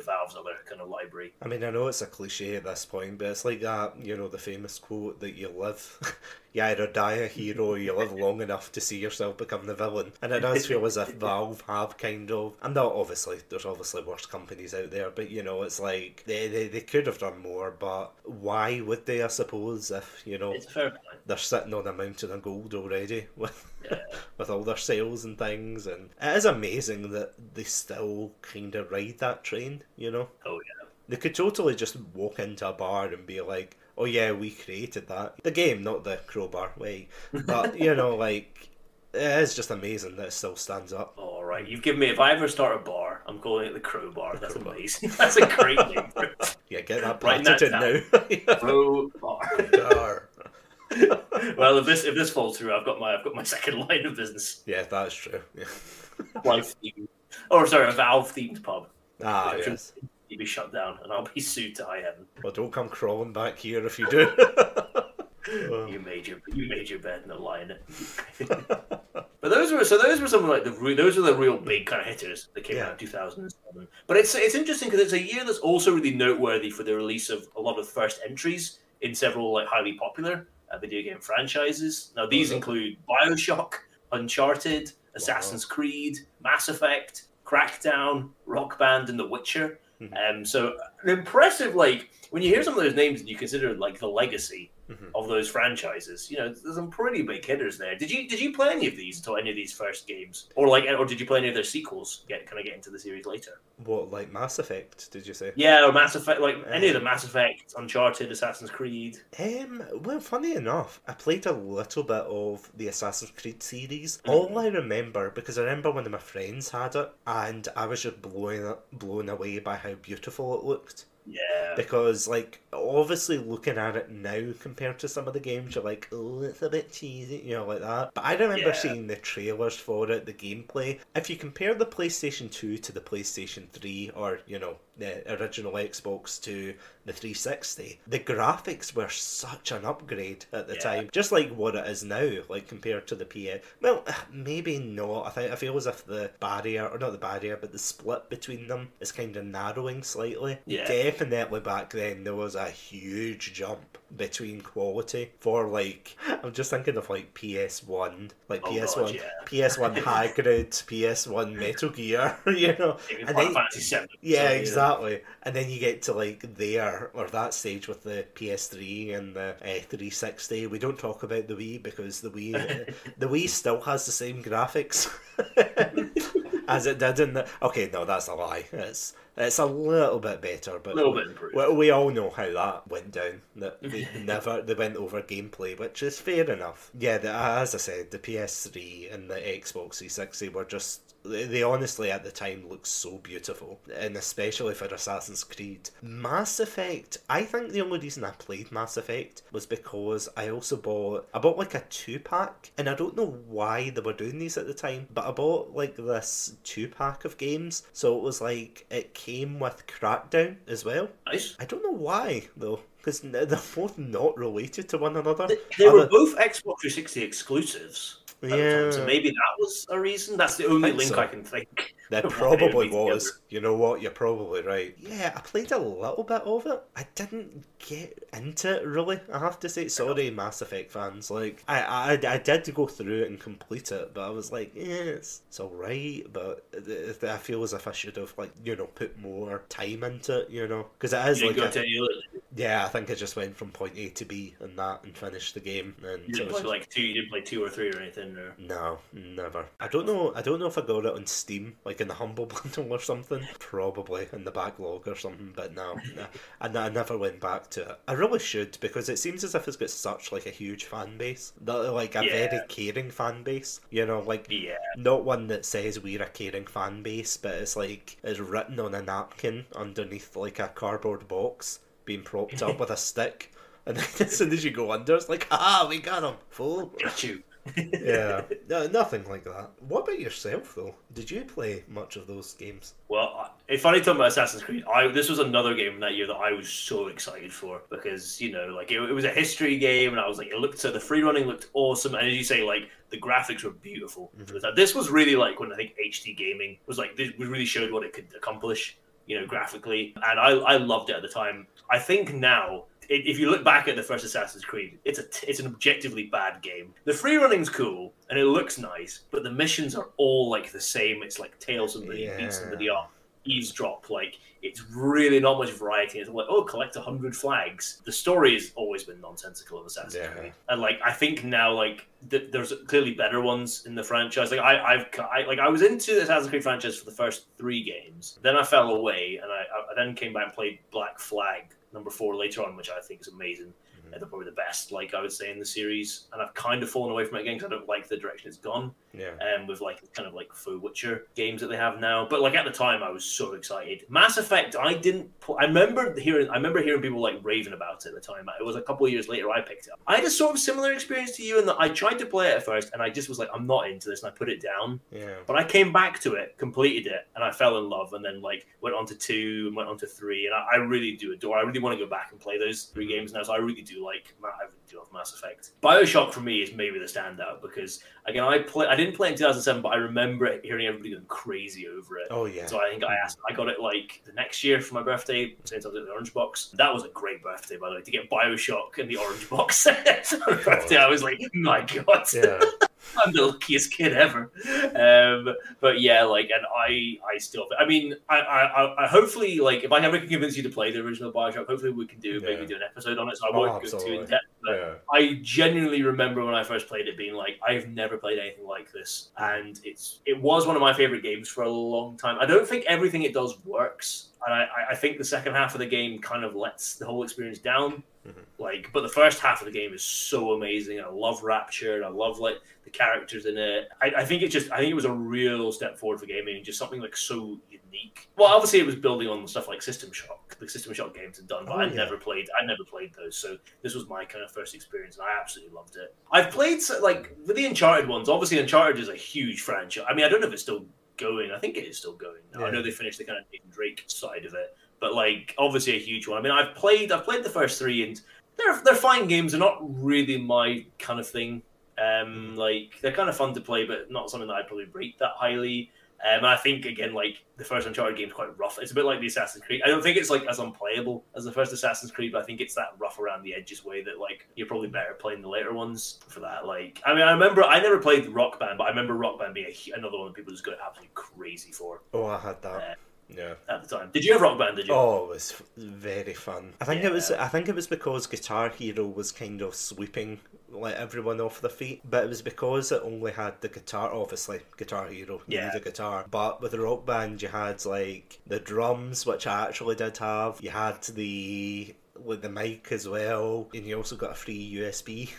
Valve's other kind of library. I mean, I know it's a cliche at this point, but it's like that, you know, the famous quote that you live, you either die a hero or you live long enough to see yourself become the villain. And it does feel as if Valve have kind of, and not obviously, there's obviously worse companies out there, but you know, it's like, they could have done more, but why would they, I suppose, if, you know, it's a fair point. They're sitting on a mountain of gold already with with all their sales and things, and it is amazing that they still kind of ride that train, you know? Oh, yeah. They could totally just walk into a bar and be like, oh yeah, we created that. The game, not the crowbar way. But, you know, like, it is just amazing that it still stands up. All right, you've given me, if I ever start a bar, I'm calling it the Crowbar. That's amazing. That's a great name. Yeah, get that patented now. Crowbar. Well, if this falls through, I've got my second line of business. Yeah, that's true. Yeah. Life themed, or sorry, a Valve themed pub. Ah, yes. You'll be shut down, and I'll be sued to high heaven. Well, don't come crawling back here if you do. You made your bed, no lie in it. But those were some of like those were the real big kind of hitters that came out in 2007. But it's interesting because it's a year that's also really noteworthy for the release of a lot of first entries in several like highly popular video game franchises. Now these include BioShock, Uncharted, Assassin's Creed, Mass Effect, Crackdown, Rock Band, and The Witcher. So an impressive, like, when you hear some of those names and you consider like the legacy of those franchises, you know, there's some pretty big hitters there. Did you play any of these until any of these first games, or did you play any of their sequels? Get into the series later. What, like Mass Effect? Did you say? Yeah, or Mass Effect, like any of the Mass Effect, Uncharted, Assassin's Creed. Well, funny enough, I played a little bit of the Assassin's Creed series. All I remember, because I remember one of my friends had it, and I was just blown away by how beautiful it looked. Yeah. Because, like, obviously looking at it now compared to some of the games, you're like, oh, it's a bit cheesy, you know, like that. But I remember seeing the trailers for it, the gameplay. If you compare the PlayStation 2 to the PlayStation 3, or, you know, the original Xbox to the 360, the graphics were such an upgrade at the time. Just like what it is now, like compared to the PS. Well, maybe not. I feel as if the barrier, or not the barrier, but the split between them is kind of narrowing slightly. Yeah. Definitely back then there was a huge jump between quality for, like, I'm just thinking of like PS1, like PS1 Hagrid, PS1 Metal Gear, you know. Even and Final Fantasy 7. Yeah, exactly. And then you get to like there, or that stage with the PS3 and the 360. We don't talk about the Wii because the Wii still has the same graphics as it did in the... Okay, no, that's a lie. It's a little bit better, but a little bit improved. We all know how that went down. That they went over gameplay, which is fair enough. Yeah, as I said, the PS3 and the Xbox 360 were just... They honestly at the time looked so beautiful, and especially for Assassin's Creed. Mass Effect, I think the only reason I played Mass Effect was because I bought like a 2-pack, and I don't know why they were doing these at the time, but I bought like this 2-pack of games, so it was like, it came with Crackdown as well. Nice. I don't know why though, because they're both not related to one another. They were both Xbox 360 exclusives. Yeah. So maybe that was a reason. That's the only link I can think. That probably was. Together. You know what? You're probably right. Yeah, I played a little bit of it. I didn't get into it really, I have to say. Sorry, Mass Effect fans. Like, I did go through it and complete it, but I was like, it's alright, but I feel as if I should have, like, you know, put more time into it, you know? Because it is yeah, I think I just went from point A to B and finished the game. And you didn't play 2 or 3 or anything? Or... No, never. I don't know if I got it on Steam, like in the Humble Bundle or something. Probably in the backlog or something, but no. I never went back to it. I really should, because it seems as if it's got such like a huge fan base. Like a very caring fan base. You know, like not one that says we're a caring fan base, but it's like it's written on a napkin underneath like a cardboard box, being propped up with a stick. And then as soon as you go under, it's like, we got him, fool. Got you. Yeah, no, nothing like that. What about yourself, though? Did you play much of those games? Well, it's funny talking about Assassin's Creed. This was another game that year that I was so excited for because like it was a history game, and I was like, it looked so the free running looked awesome, and as you say, like the graphics were beautiful. Mm-hmm. This was really like when I think HD gaming was like this really showed what it could accomplish, graphically, and I loved it at the time. I think now, if you look back at the first Assassin's Creed, it's an objectively bad game. The free running's cool and it looks nice, but the missions are all like the same. It's like tail somebody, beat somebody up, eavesdrop. Like it's really not much variety. It's like, oh, collect 100 flags. The story has always been nonsensical of Assassin's Creed, and like I think now like there's clearly better ones in the franchise. Like I was into the Assassin's Creed franchise for the first 3 games, then I fell away, and I then came back and played Black Flag #4 later on, which I think is amazing. They're probably the best, like I would say, in the series. And I've kind of fallen away from it again because I don't like the direction it's gone. With like kind of like faux Witcher games that they have now. But like at the time, I was so excited. Mass Effect, I didn't. I remember hearing people like raving about it at the time. It was a couple of years later I picked it up. I had a sort of similar experience to you in that I tried to play it at first, and I just was like, I'm not into this, and I put it down. But I came back to it, completed it, and I fell in love, and then like went on to 2 and went on to 3, and I really do adore. I really want to go back and play those 3 games now. So I really do love Mass Effect. BioShock for me is maybe the standout because again I didn't play it in 2007, but I remember hearing everybody going crazy over it. Oh yeah. So I think I got it like the next year for my birthday, since I was at the orange box. That was a great birthday, by the way, to get BioShock in the orange box. On my birthday, I was like, my god. Yeah. I'm the luckiest kid ever. But yeah, like, and I still, I mean, I hopefully, like, if I ever can convince you to play the original BioShock, hopefully we can maybe do an episode on it. So I won't go too in depth. But I genuinely remember when I first played it being like, I've never played anything like this, and it was one of my favorite games for a long time. I don't think everything it does works, and I think the second half of the game kind of lets the whole experience down. But the first half of the game is so amazing. I love Rapture, and I love like the characters in it. I think it was a real step forward for gaming, and just something like so unique. Well, obviously it was building on stuff like System Shock. The System Shock games had done, but I'd never played those. So this was my kind of first experience, and I absolutely loved it. I've played like with the Uncharted ones. Obviously, Uncharted is a huge franchise. I mean, I don't know if it's still going. I think it is still going now. I know they finished the kind of Nathan Drake side of it. But like, obviously, a huge one. I mean, I've played the first 3, and they're fine games. They're not really my kind of thing. Like they're kind of fun to play, but not something that I'd probably rate that highly. And I think again, like the first Uncharted game is quite rough. It's a bit like the Assassin's Creed. I don't think it's like as unplayable as the first Assassin's Creed, but I think it's that rough around the edges way that like you're probably better playing the later ones for that. Like, I mean, I remember I never played Rock Band, but I remember Rock Band being another one that people just got absolutely crazy for. Oh, I had that. At the time, did you have Rock Band? Did you? Oh, it was very fun. I think it was because Guitar Hero was kind of sweeping like everyone off their feet, but it was because it only had the guitar. Obviously, Guitar Hero, you need a guitar. But with the Rock Band, you had like the drums, which I actually did have. You had the mic as well, and you also got a free USB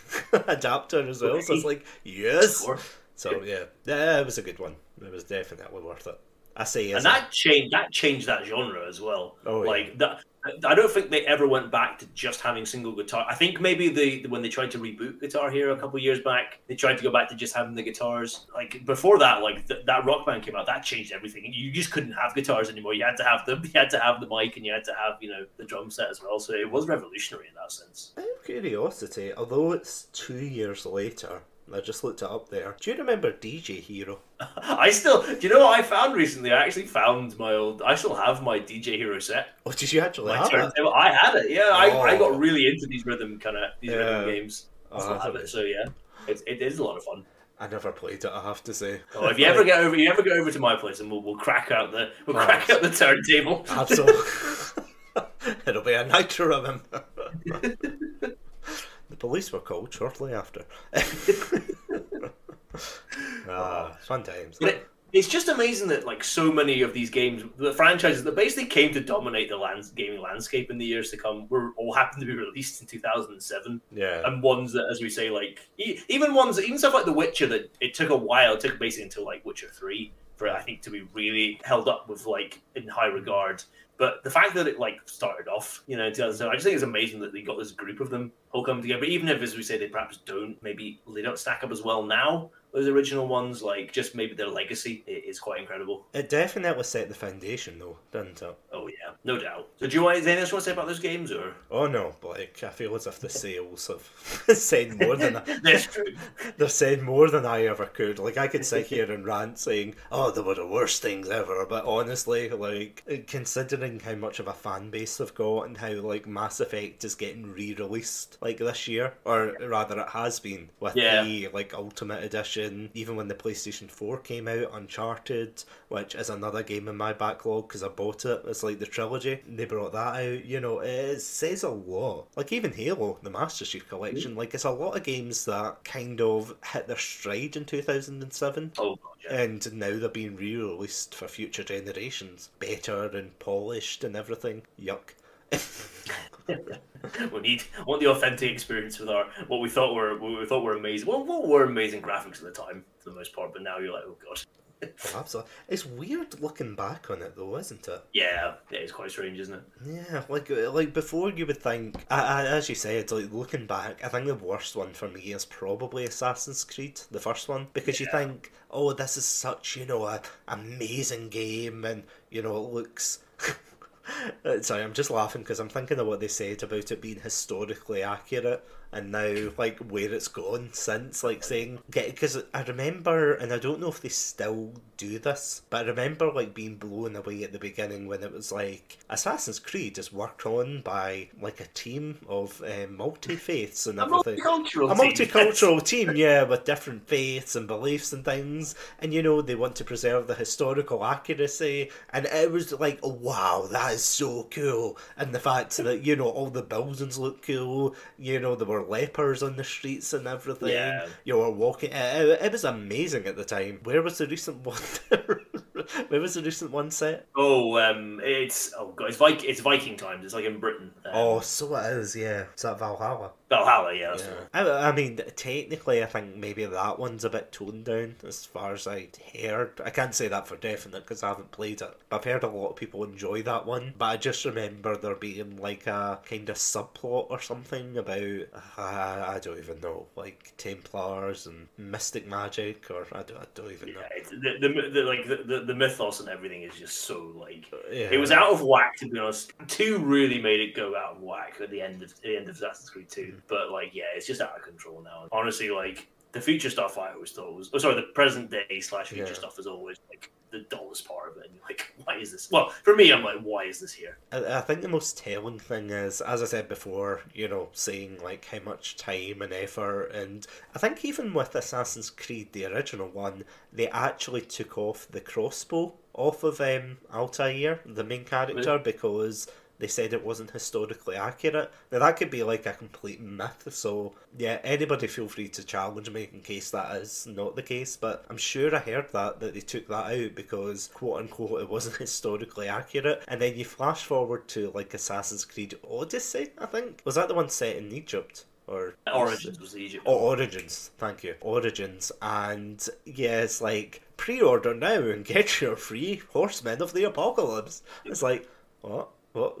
adapter as well. So it's like yes. So yeah, it was a good one. It was definitely worth it. I say, and that changed that genre as well. Oh, like that. I don't think they ever went back to just having single guitar. I think maybe when they tried to reboot Guitar Hero a couple of years back, they tried to go back to just having the guitars. Like before that, like that Rock Band came out, that changed everything. You just couldn't have guitars anymore. You had to have them. You had to have the mic, and you had to have the drum set as well. So it was revolutionary in that sense. Out of curiosity, although it's 2 years later. I just looked it up there. Do you remember DJ Hero? Do you know what I found recently? I actually found I still have my DJ Hero set. Oh, did you actually have it? I had it, yeah. I got really into these rhythm games. I still have it, so yeah. It is a lot of fun. I never played it, I have to say. Oh, if you ever get over to my place, and we'll crack out the turntable. Absolutely. It'll be a night to remember. The police were called shortly after. Fun times. It's just amazing that like so many of these games, the franchises that basically came to dominate the gaming landscape in the years to come, were all happened to be released in 2007. Yeah, and ones that, as we say, like even stuff like The Witcher, that it took a while. It took basically until like Witcher 3 for it, I think, to be really held up with like in high regard. But the fact that it like started off, in 2007, I just think it's amazing that they got this group of them all come together. But even if, as we say, they perhaps don't, maybe they don't stack up as well now, those original ones, like just maybe their legacy is quite incredible. It definitely set the foundation, though, didn't it? Oh yeah, no doubt. So do you want anything else you want to say about those games, or? Oh no, Blake, I feel as if the sales have said more than That's true. they've said more than I ever could. Like, I could sit here and rant saying, "Oh, they were the worst things ever," but honestly, like, considering how much of a fan base they've got and how like Mass Effect is getting re-released like this year, or rather, it has been with the like Ultimate Edition. Even when the PlayStation 4 came out, Uncharted, which is another game in my backlog because I bought it, it's like the trilogy, they brought that out, it says a lot. Like even Halo, the Master Chief Collection, like it's a lot of games that kind of hit their stride in 2007. Oh, God, yeah. And now they're being re-released for future generations, better and polished and everything. Yuck. We want the authentic experience with what we thought were amazing. Well, what were amazing graphics at the time for the most part, but now you're like, oh god. Oh, absolutely. It's weird looking back on it though, isn't it? Yeah, it's quite strange, isn't it? Yeah, like before you would think, as you said, like looking back, I think the worst one for me is probably Assassin's Creed, the first one, because you think, oh, this is such, a amazing game, and it looks. Sorry, I'm just laughing because I'm thinking of what they said about it being historically accurate, and now like where it's gone since, like saying, because I remember, and I don't know if they still do this, but I remember like being blown away at the beginning when it was like Assassin's Creed is worked on by like a team of multi-faiths and everything. A multicultural team, yeah, with different faiths and beliefs and things, and they want to preserve the historical accuracy, and it was like, oh, wow, that is so cool. And the fact that all the buildings look cool, there were lepers on the streets and everything. Yeah. You were walking. It was amazing at the time. Where was the recent one? Where was the recent one set? Oh, it's Viking times. It's like in Britain. So it is. Yeah, is that Valhalla? Valhalla, yeah. That's I mean, technically, I think maybe that one's a bit toned down as far as I heard. I can't say that for definite because I haven't played it. But I've heard a lot of people enjoy that one. But I just remember there being like a kind of subplot or something about I don't even know, like Templars and mystic magic, or I don't even know. The mythos and everything is just so like it was out of whack, to be honest. 2 really made it go out of whack at the end of Assassin's Creed 2. But it's just out of control now. Honestly, like the future stuff I always thought was the present day / future stuff is always like the dullest part of it. And you're like, why is this? Well, for me, I'm like, why is this here? I think the most telling thing is, as I said before, saying like how much time and effort, and I think even with Assassin's Creed, the original one, they actually took off the crossbow off of Altair, the main character, because they said it wasn't historically accurate. Now that could be like a complete myth, so yeah, anybody feel free to challenge me in case that is not the case, but I'm sure I heard that they took that out because quote unquote it wasn't historically accurate. And then you flash forward to like Assassin's Creed Odyssey, I think. Was that the one set in Egypt? Or Origins was Egypt. Oh, Origins, thank you. Origins, and yeah, it's like pre-order now and get your free Horsemen of the Apocalypse. It's like, what? What?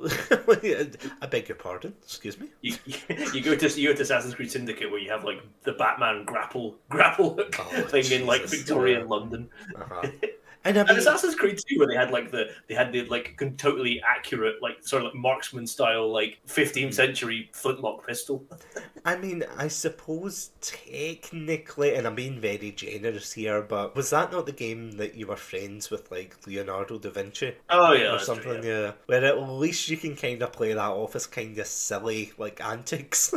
I beg your pardon. Excuse me. You go to Assassin's Creed Syndicate where you have like the Batman grapple hook thing in like Victorian London. Uh-huh. And Assassin's Creed 2, where they had the totally accurate, like sort of like marksman style, like 15th century flintlock pistol. I mean, I suppose technically, and I'm being very generous here, but was that not the game that you were friends with like Leonardo da Vinci? Oh yeah, or something, true, yeah. Where at least you can kind of play that off as kind of silly like antics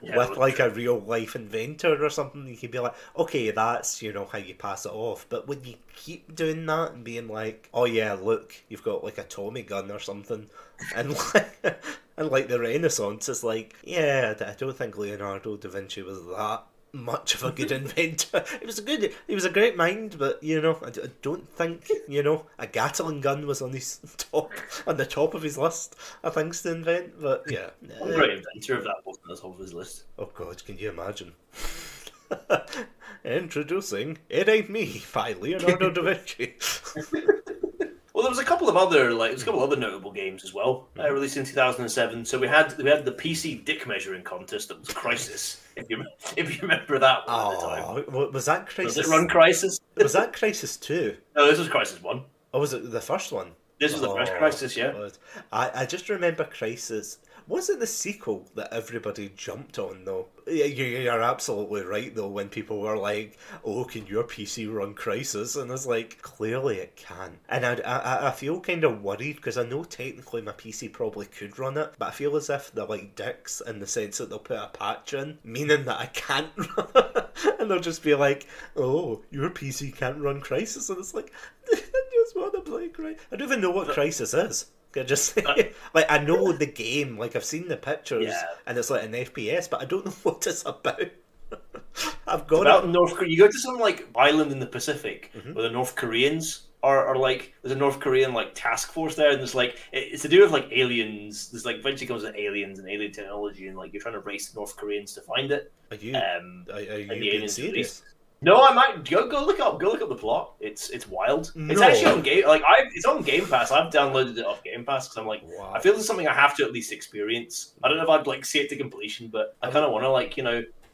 with like a real life inventor or something. You can be like, okay, that's how you pass it off. But when you keep doing that and being like, oh yeah, look, you've got like a Tommy gun or something, and like the Renaissance is like, yeah, I don't think Leonardo da Vinci was that much of a good inventor. He was a great mind, but I don't think a Gatling gun was on the top of his list of things to invent. But yeah, I'm a great inventor if that wasn't on the top of his list. Oh god, can you imagine? Introducing It Ain't Me by Leonardo da Vinci. Well, there was a couple of other notable games as well released in 2007. So we had the PC dick measuring contest that was Crisis. If you remember that one at the time. Was that Crisis? Does it run Crisis? Was that Crisis 2? No, this was Crisis 1. Or was it the first one? This was the first Crisis, yeah. I just remember Crisis. Was it the sequel that everybody jumped on, though? You're absolutely right, though, when people were like, oh, can your PC run Crisis? And it's like, clearly it can. And I feel kind of worried, because I know technically my PC probably could run it, but I feel as if they're like dicks in the sense that they'll put a patch in, meaning that I can't run it. And they'll just be like, oh, your PC can't run Crisis. And it's like, I just want to play Crisis. I don't even know what Crisis is. Just like, I know the game, like I've seen the pictures, and it's like an FPS, but I don't know what it's about. I've got it's about North Korea. You go to some like island in the Pacific where the North Koreans are like, there's a North Korean like task force there, and there's like it's to do with like aliens. There's like eventually comes with aliens and alien technology, and like you're trying to race the North Koreans to find it. Are you being serious? No, I might go look up the plot. It's wild. No. It's actually on it's on Game Pass. I've downloaded it off Game Pass because I'm like, wow. I feel it's something I have to at least experience. I don't know if I'd like see it to completion, but I kind of want to like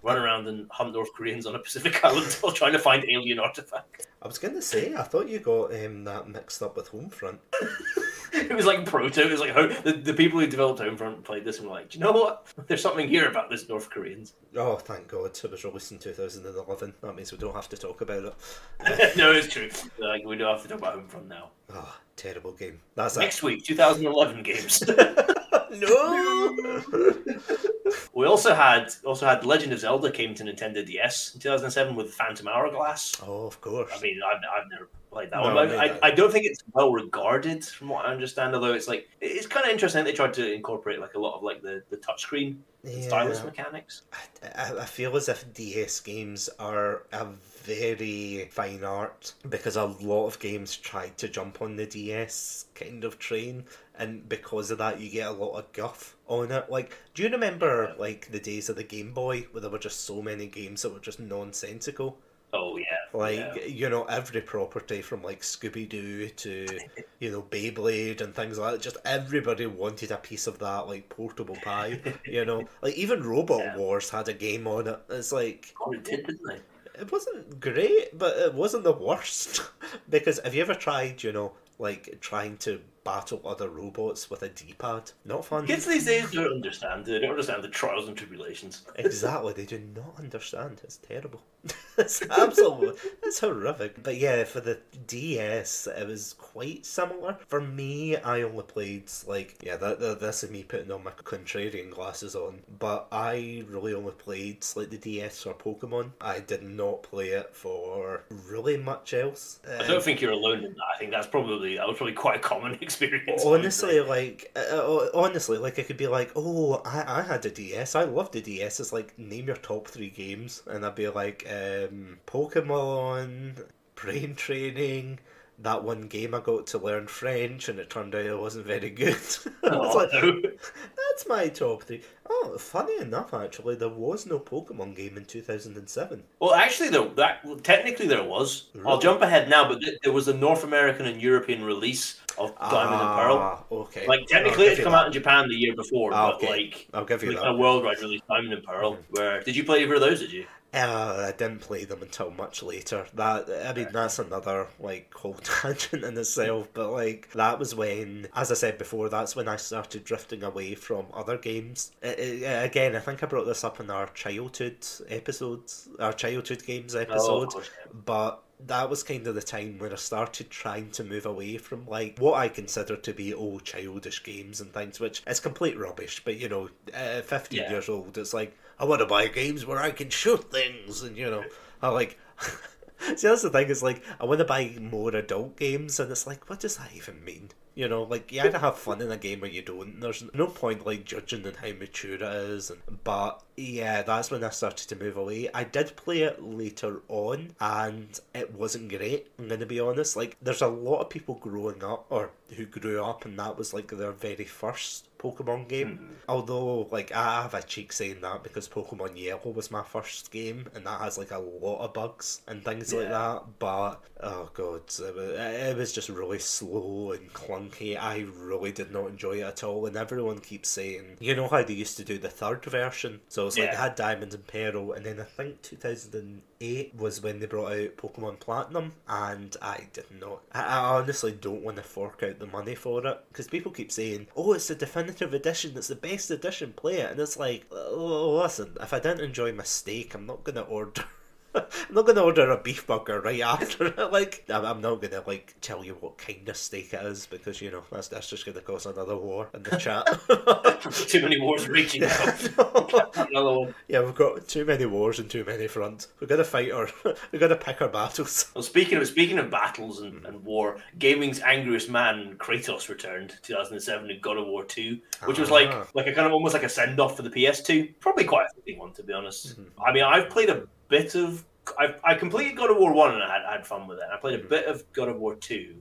run around and hunt North Koreans on a Pacific island while trying to find alien artifacts. I was going to say, I thought you got that mixed up with Homefront. It was like Proto. It was like the people who developed Homefront played this and were like, do you know what? There's something here about this North Koreans. Oh, thank God. It was released in 2011. That means we don't have to talk about it. No, it's true. Like, we don't have to talk about Homefront now. Oh, terrible game. That's next week, 2011 games. No! We also had Legend of Zelda came to Nintendo DS in 2007 with Phantom Hourglass. Oh, of course. I mean, I've never played that one. I don't think it's well regarded from what I understand. Although it's like it's kind of interesting. They tried to incorporate like a lot of like the touchscreen stylus mechanics. I feel as if DS games are a very fine art because a lot of games tried to jump on the DS kind of train, and because of that you get a lot of guff on it. Like, do you remember like the days of the Game Boy where there were just so many games that were just nonsensical? Oh yeah. Like, every property from like Scooby-Doo to, Beyblade and things like that, just everybody wanted a piece of that, like, portable pie, Like, even Robot Wars had a game on it. It's like... Oh, it did, didn't it? It wasn't great, but it wasn't the worst. Because have you ever tried, like, trying to battle other robots with a D-pad? Not fun. Kids these days don't understand. They don't understand the trials and tribulations. Exactly, they do not understand. It's terrible. It's horrific. But yeah, for the DS, it was quite similar. For me, I only played, this is me putting on my contrarian glasses on, but I really only played, the DS for Pokemon. I did not play it for really much else. I don't think you're alone in that. I think that was probably quite a common experience. Honestly, I could be like, oh, I had a DS. I loved the DS. It's like, name your top 3 games. And I'd be like, Pokemon, Brain Training, that one game I got to learn French, and it turned out it wasn't very good. That's my top 3. Oh, funny enough, actually, there was no Pokemon game in 2007. Well, actually, technically there was. Really? I'll jump ahead now, but there was a North American and European release of Diamond and Pearl. Okay. Like, technically it's come out in Japan the year before, but like, I'll give you that. A worldwide release, Diamond and Pearl. Did you play either of those, did you? I didn't play them until much later. That's another whole tangent in itself. But that was when, as I said before, that's when I started drifting away from other games. Again, I think I brought this up in our childhood games episode. But that was kind of the time when I started trying to move away from what I consider to be old childish games and things, which is complete rubbish. But 15 years old, it's like, I want to buy games where I can shoot things, and I like. See, that's the thing. Is I want to buy more adult games, and it's like, what does that even mean? You either have fun in a game or you don't. There's no point judging on how mature it is. But yeah, that's when I started to move away. I did play it later on, and it wasn't great. I'm gonna be honest. There's a lot of people growing up, or who grew up, and that was their very first Pokemon game. Although, like, I have a cheek saying that because Pokemon Yellow was my first game, and that has like a lot of bugs and things like that. But oh god, it was just really slow and clunky. I really did not enjoy it at all. And everyone keeps saying, you know how they used to do the third version? So it's like they had Diamond and Pearl, and then I think 2008 was when they brought out Pokemon Platinum, and I did not. I honestly don't want to fork out the money for it because people keep saying, "Oh, it's the definitive edition. It's the best edition. Play it." And it's like, oh, listen, if I didn't enjoy my steak, I'm not gonna order. I'm not going to order a beef burger right after it. Like, I'm not going to, like, tell you what kind of steak it is because, you know, that's just going to cause another war in the chat. Too many wars raging out. Another one. Yeah, we've got too many wars and too many fronts. We've got to fight we've got to pick our battles. Well, speaking of battles and war, gaming's angriest man, Kratos, returned 2007 in God of War 2, which was like a kind of almost like a send-off for the PS2. Probably quite a fitting one, to be honest. I mean, I've played a bit of... I completed God of War 1 and I had fun with it. I played a bit of God of War 2.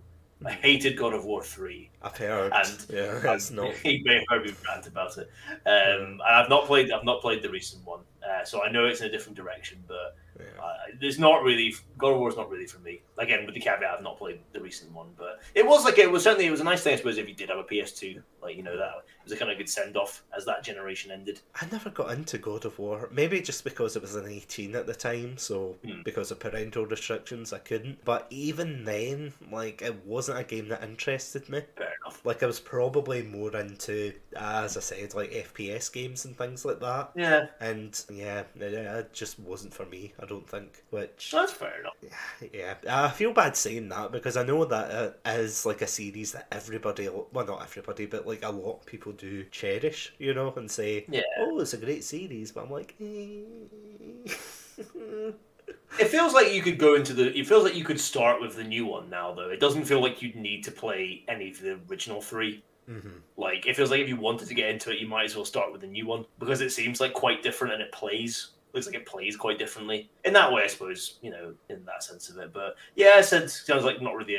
I hated God of War 3. I've heard. And yeah, it's not. You may have heard me rant about it. And I've not played the recent one, so I know it's in a different direction. But there's not really God of War is not really for me. Again, with the caveat, I've not played the recent one, but it was a nice thing, I suppose, if you did have a PS2, like, you know, that it was a kind of good send off as that generation ended. I never got into God of War, maybe just because it was an 18 at the time, so because of parental restrictions I couldn't. But even then, like, it wasn't a game that interested me. Fair enough. Like, I was probably more into, as I said, like FPS games and things like that. Yeah. And yeah, it just wasn't for me, I don't think. Which that's fair enough. Yeah, I feel bad saying that because I know that it is like a series that everybody, well, not everybody, but like a lot of people do cherish, you know, and say, oh, it's a great series, but I'm like, It feels like you could go into it feels like you could start with the new one now, though. It doesn't feel like you'd need to play any of the original three. Like, it feels like if you wanted to get into it, you might as well start with the new one because it seems like quite different and it looks like it plays quite differently in that way, I suppose, you know, in that sense of it. But yeah, sounds like not really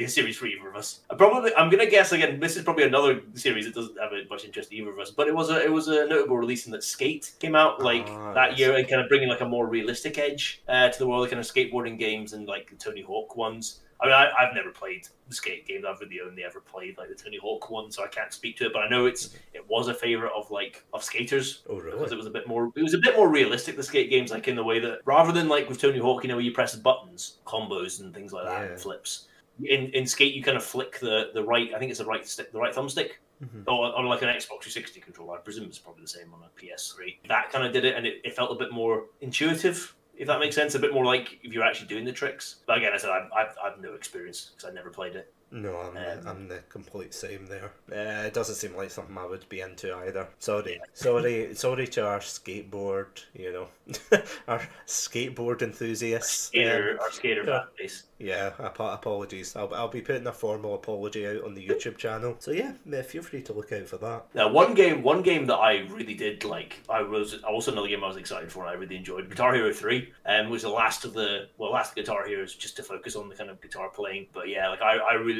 a series for either of us. I'm gonna guess again. This is probably another series that doesn't have much interest in either of us. But it was a notable release in that Skate came out that year and kind of bringing like a more realistic edge to the world, kind of skateboarding games and like the Tony Hawk ones. I mean, I've never played the skate games. I've really only ever played like the Tony Hawk one, so I can't speak to it. But I know it was a favorite of skaters. Oh, really? Because it was a bit more realistic. The skate games, like in the way that rather than like with Tony Hawk, you know, where you press buttons, combos, and things like that, and flips. In Skate, you kind of flick the right. I think it's the right thumbstick. Or on like an Xbox 360 controller. I presume it's probably the same on a PS3. That kind of did it, and it felt a bit more intuitive. If that makes sense, a bit more like if you're actually doing the tricks. But again, I said I've no experience because I never played it. No, I'm the complete same there. It doesn't seem like something I would be into either. Sorry to our skateboard, you know, our skateboard enthusiasts. Our skater fan base. Yeah, apologies. I'll be putting a formal apology out on the YouTube channel. So yeah, feel free to look out for that. Now, one game that I really did like, also another game I was excited for and I really enjoyed, Guitar Hero 3, was the last of the Guitar Heroes, just to focus on the kind of guitar playing. But yeah, like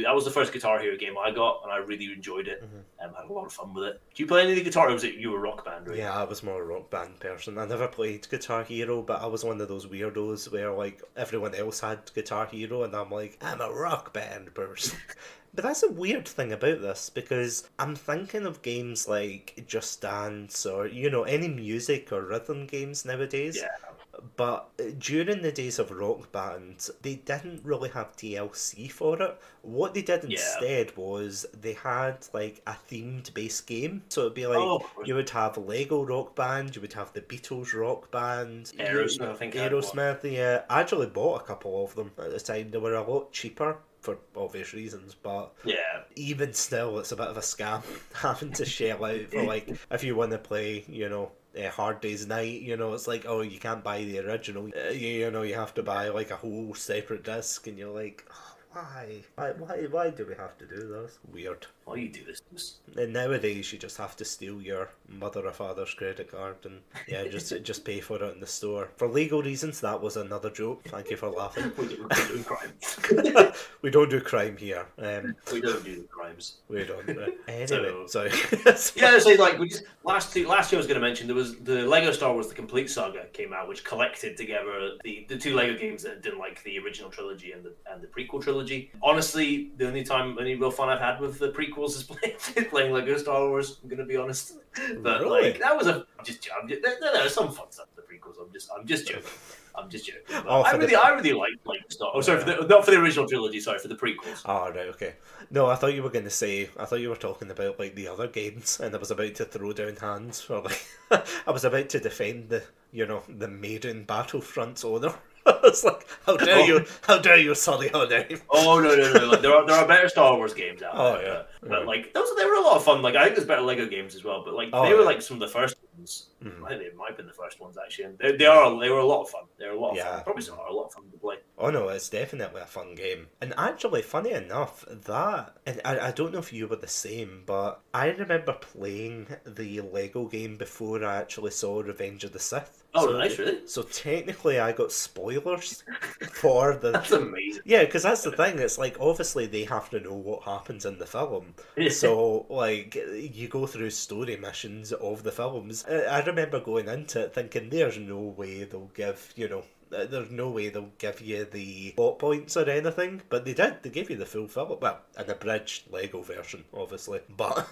that was the first Guitar Hero game I got, and I really enjoyed it. Had a lot of fun with it. Do you play any of the Guitar Heroes? You were a Rock Band, right? Yeah, I was more a Rock Band person. I never played Guitar Hero, but I was one of those weirdos where like everyone else had Guitar Hero, and I'm like, I'm a Rock Band person. But that's a weird thing about this, because I'm thinking of games like Just Dance or, you know, any music or rhythm games nowadays. Yeah. But during the days of Rock Band, they didn't really have DLC for it. What they did instead was they had like a themed base game. So it'd be like you would have Lego Rock Band, you would have the Beatles Rock Band, Aerosmith, I think. Aerosmith, yeah. I actually bought a couple of them at the time. They were a lot cheaper for obvious reasons, but even still, it's a bit of a scam having to shell out for like if you want to play, you know, Hard Day's Night, you know, it's like, oh, you can't buy the original, you know, you have to buy like a whole separate disc, and you're like, oh, why do we have to do this? Weird. Why you do this? And nowadays you just have to steal your mother or father's credit card and just pay for it in the store. For legal reasons, that was another joke. Thank you for laughing. We're doing crime. we don't do crime here. We don't do the crimes. We don't. Anyway, So- sorry. Yeah, so like we just last year I was going to mention there was the Lego Star Wars: The Complete Saga came out, which collected together the two Lego games that didn't like the original trilogy and the prequel trilogy. Honestly, the only real fun I've had with the prequels is playing Lego Star Wars. I'm going to be honest, but Really? like that was there's some fun stuff in the prequels. I'm just joking. I'm just joking. But Oh, I for really like Star. Oh, sorry, not for the original trilogy. Sorry, for the prequels. Oh, right, okay. No, I thought you were going to say, I thought you were talking about, like, the other games, and I was about to throw down hands for, like, I was about to defend the maiden Battlefront's owner. I was like, how dare you sully her name? Oh no! Like, there are better Star Wars games out there. Yeah. But like they were a lot of fun. Like I think there's better Lego games as well. But like they were like some of the first ones. I think they might have been the first ones actually. And they were a lot of fun. They were a lot of fun. Probably still are a lot of fun to play. Oh no, it's definitely a fun game. And actually, funny enough, and I don't know if you were the same, but I remember playing the Lego game before I actually saw Revenge of the Sith. Oh, nice, really? So technically, I got spoilers for the. That's amazing. Yeah, because that's the thing. It's like obviously they have to know what happens in the film, so like you go through story missions of the films. I remember going into it thinking, "There's no way they'll give There's no way they'll give you the plot points or anything," but they did. They gave you the full film, well, an abridged Lego version, obviously, but.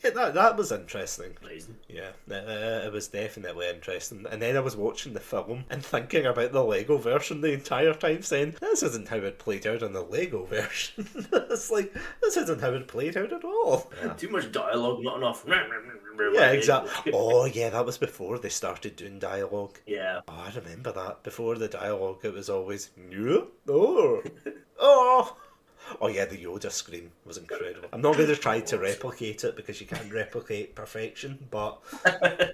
Yeah, that was interesting. Amazing. Yeah, it was definitely interesting. And then I was watching the film and thinking about the Lego version the entire time, saying, this isn't how it played out in the Lego version. It's like, this isn't how it played out at all. Yeah. Too much dialogue, not enough. Yeah, exactly. Oh, yeah, that was before they started doing dialogue. Yeah. Oh, I remember that. Before the dialogue, it was always, yeah, oh, oh. Oh yeah, the Yoda scream was incredible. I'm not going to try to replicate it because you can't replicate perfection, but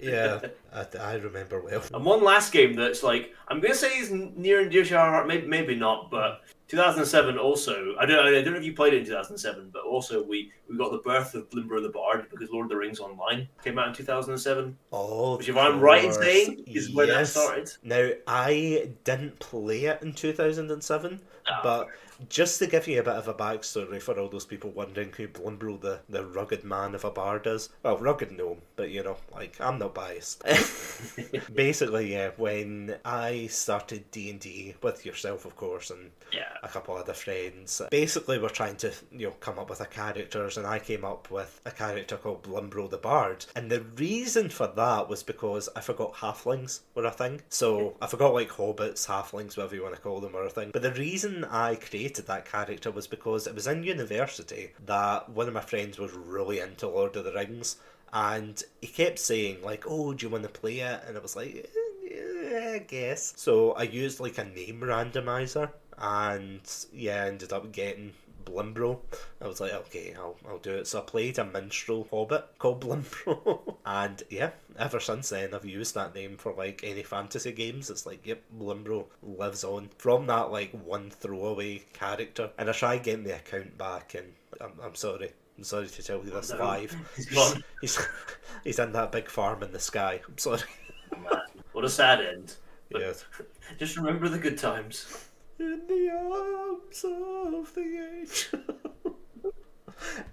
yeah, I remember well. And one last game that's like, I'm going to say is near and dear to our heart, maybe not, but 2007 also, I don't know if you played it in 2007, but also we got the birth of Blimbro the Bard because Lord of the Rings Online came out in 2007. Oh, which if I'm right in saying is where that started. Now, I didn't play it in 2007, but just to give you a bit of a backstory for all those people wondering who Blimbro the rugged man of a bard is. Well, rugged no, but like, I'm not biased. Basically, yeah, when I started D&D with yourself, of course, and a couple other friends, basically we're trying to, come up with a characters, and I came up with a character called Blimbro the Bard. And the reason for that was because I forgot halflings were a thing. So I forgot like hobbits, halflings, whatever you want to call them, were a thing. But the reason I created that character was because it was in university that one of my friends was really into Lord of the Rings, and he kept saying like, oh, do you want to play it? And I was like, yeah, I guess. So I used like a name randomizer, and ended up getting Blimbro. I was like, okay, I'll do it. So I played a minstrel hobbit called Blimbro, and ever since then I've used that name for like any fantasy games. It's like, yep, Blimbro lives on from that like one throwaway character. And I tried getting the account back, and I'm sorry to tell you this live. He's gone. He's in that big farm in the sky. I'm sorry. Man, what a sad end. Yes. Just remember the good times. In the arms of the angel.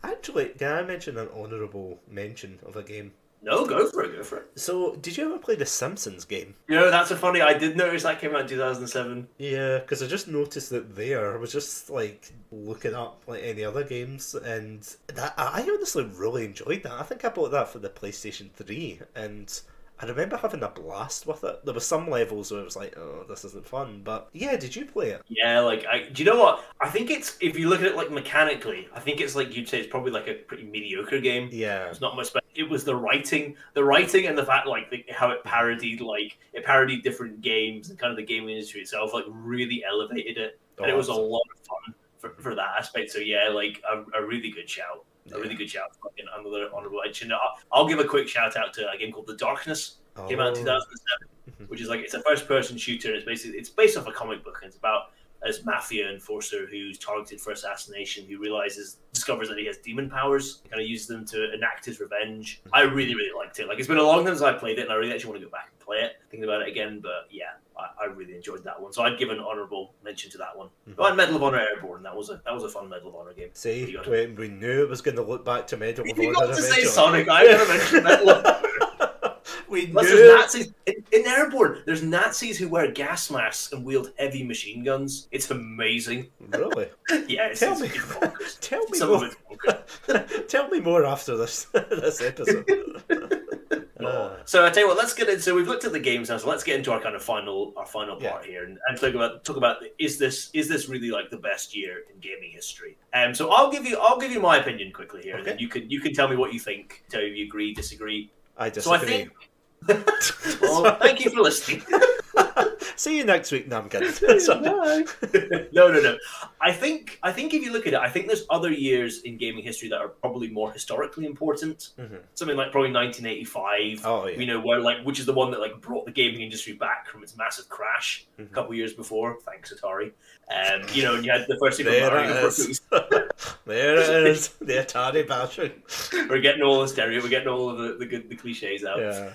Actually, can I mention an honourable mention of a game? No, go for it. So, did you ever play the Simpsons game? That's a funny. I did notice that came out in 2007. Yeah, because I just noticed that I was just like looking up like any other games, and that I honestly really enjoyed that. I think I bought that for the PlayStation 3, and I remember having a blast with it. There were some levels where it was like, oh, this isn't fun. But yeah, did you play it? Yeah, do you know what? I think it's, if you look at it like mechanically, I think it's like you'd say it's probably like a pretty mediocre game. Yeah. It's not much, but it was the writing and the fact how it parodied different games and kind of the gaming industry itself, like really elevated it. And it was a lot of fun for that aspect. So yeah, like a really good shout. A really good shout. Fucking another honorable mention. I'll give a quick shout out to a game called The Darkness. Came out in 2007, which is like, it's a first person shooter. It's based off a comic book, and it's about this mafia enforcer who's targeted for assassination, who discovers that he has demon powers, kind of uses them to enact his revenge. I really, really liked it. Like, it's been a long time since I played it, and I really actually want to go back and play it, thinking about it again. But yeah, I really enjoyed that one. So I'd give an honourable mention to that one. Oh, and Medal of Honor Airborne. That was a fun Medal of Honor game. See, we knew it was going to look back to Medal of Honor. You got to say Sonic. I'm going to mention Medal of Honor. We Plus, knew. there's Nazis in Airborne. There's Nazis who wear gas masks and wield heavy machine guns. It's amazing. Really? Yeah. Tell me more after this episode. So I tell you what, let's get into. So we've looked at the games now, so let's get into our kind of final part here, and talk about is this really like the best year in gaming history? So I'll give you my opinion quickly here, okay. and then you can tell me what you think. Tell me if you agree, disagree. I disagree. So I think. Well, thank you for listening. See you next week. No, I'm kidding. No. I think if you look at it, I think there's other years in gaming history that are probably more historically important. Mm-hmm. Something like probably 1985. Oh, yeah. You know, which is the one that brought the gaming industry back from its massive crash a couple of years before. Thanks, Atari. You know, and you had the first Super Mario Bros. There it is. The Atari bashing. We're getting all of the cliches out. Yeah.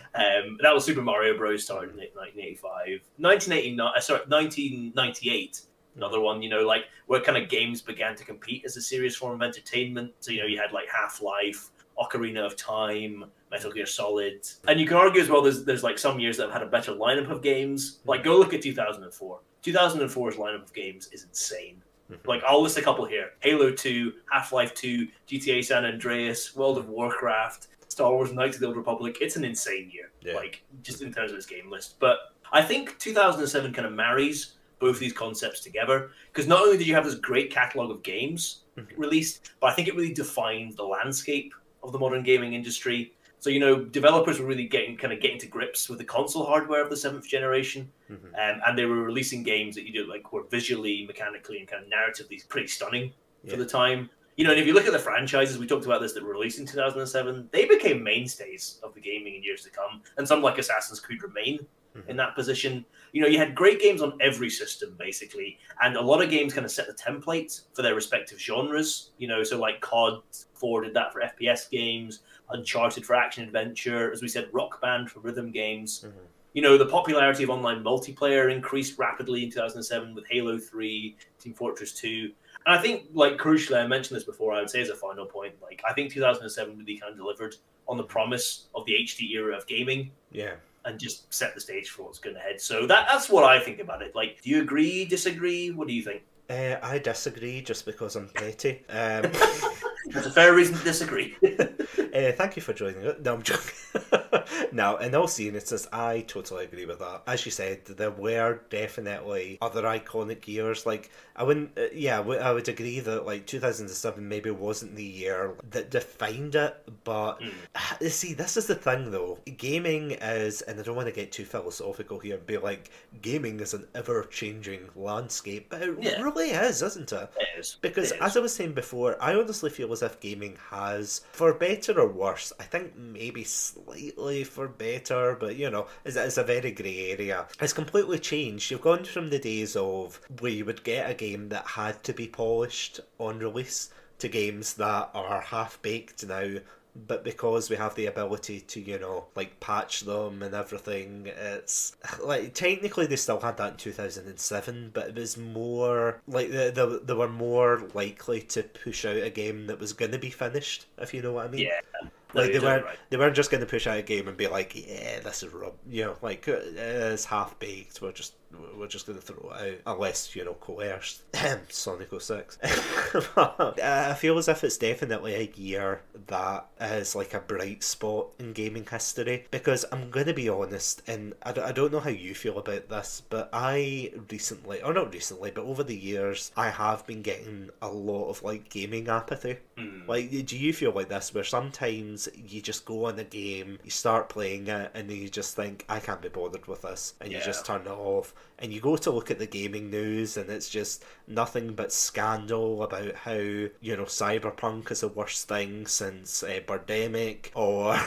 That was Super Mario Bros. Started in 1985. 1998. Another one, you know, like where kind of games began to compete as a serious form of entertainment. So, you know, you had like Half-Life, Ocarina of Time, Metal Gear Solid. And you can argue as well there's like some years that have had a better lineup of games. Like go look at 2004. 2004's lineup of games is insane. Like I'll list a couple here. Halo 2, Half-Life 2, GTA San Andreas, World of Warcraft, Star Wars Knights of the Old Republic. It's an insane year. Yeah. Like just in terms of its game list. But I think 2007 kind of marries both these concepts together, because not only did you have this great catalog of games released, but I think it really defined the landscape of the modern gaming industry. So, you know, developers were really getting to grips with the console hardware of the 7th generation, and they were releasing games that were visually, mechanically, and kind of narratively pretty stunning for the time. You know, and if you look at the franchises, we talked about this, that were released in 2007, they became mainstays of the gaming in years to come, and some like Assassin's Creed remain in that position. You know, you had great games on every system, basically, and a lot of games kind of set the template for their respective genres. You know, so like COD 4 did that for FPS games, Uncharted for action-adventure, as we said, Rock Band for rhythm games. You know, the popularity of online multiplayer increased rapidly in 2007 with Halo 3, Team Fortress 2. And I think, like, crucially, I mentioned this before, I would say as a final point, like, I think 2007 really kind of delivered on the promise of the HD era of gaming. Yeah. And just set the stage for what's going ahead. So that's what I think about it. Like, do you agree, disagree? What do you think? I disagree just because I'm petty. That's a fair reason to disagree. Thank you for joining it. No, I'm joking. No, in all seriousness, I totally agree with that. As you said, there were definitely other iconic years. Like, I wouldn't, I would agree that like 2007 maybe wasn't the year that defined it, but see, this is the thing though. Gaming is, and I don't want to get too philosophical here and be like, gaming is an ever-changing landscape, but it really is, isn't it? It is. Because as I was saying before, I honestly feel as if gaming has, for better or worse, I think maybe slightly for better, but you know, it's a very grey area. It's completely changed. You've gone from the days of where you would get a game that had to be polished on release to games that are half-baked now, but because we have the ability to, you know, like patch them and everything, it's like technically they still had that in 2007, but it was more like they were more likely to push out a game that was going to be finished, if you know what I mean. Yeah. Like they weren't just going to push out a game and be like, yeah, this is you know, like it's half baked. We're just going to throw it out unless, you know, coerced. Sonic 06. I feel as if it's definitely a year that is like a bright spot in gaming history, because I'm going to be honest, and I don't know how you feel about this, but I recently, or not recently, but over the years, I have been getting a lot of like gaming apathy. Like, do you feel like this, where sometimes you just go on a game, you start playing it, and then you just think, I can't be bothered with this, and you just turn it off, and you go to look at the gaming news, and it's just nothing but scandal about how, you know, Cyberpunk is the worst thing since Birdemic, or,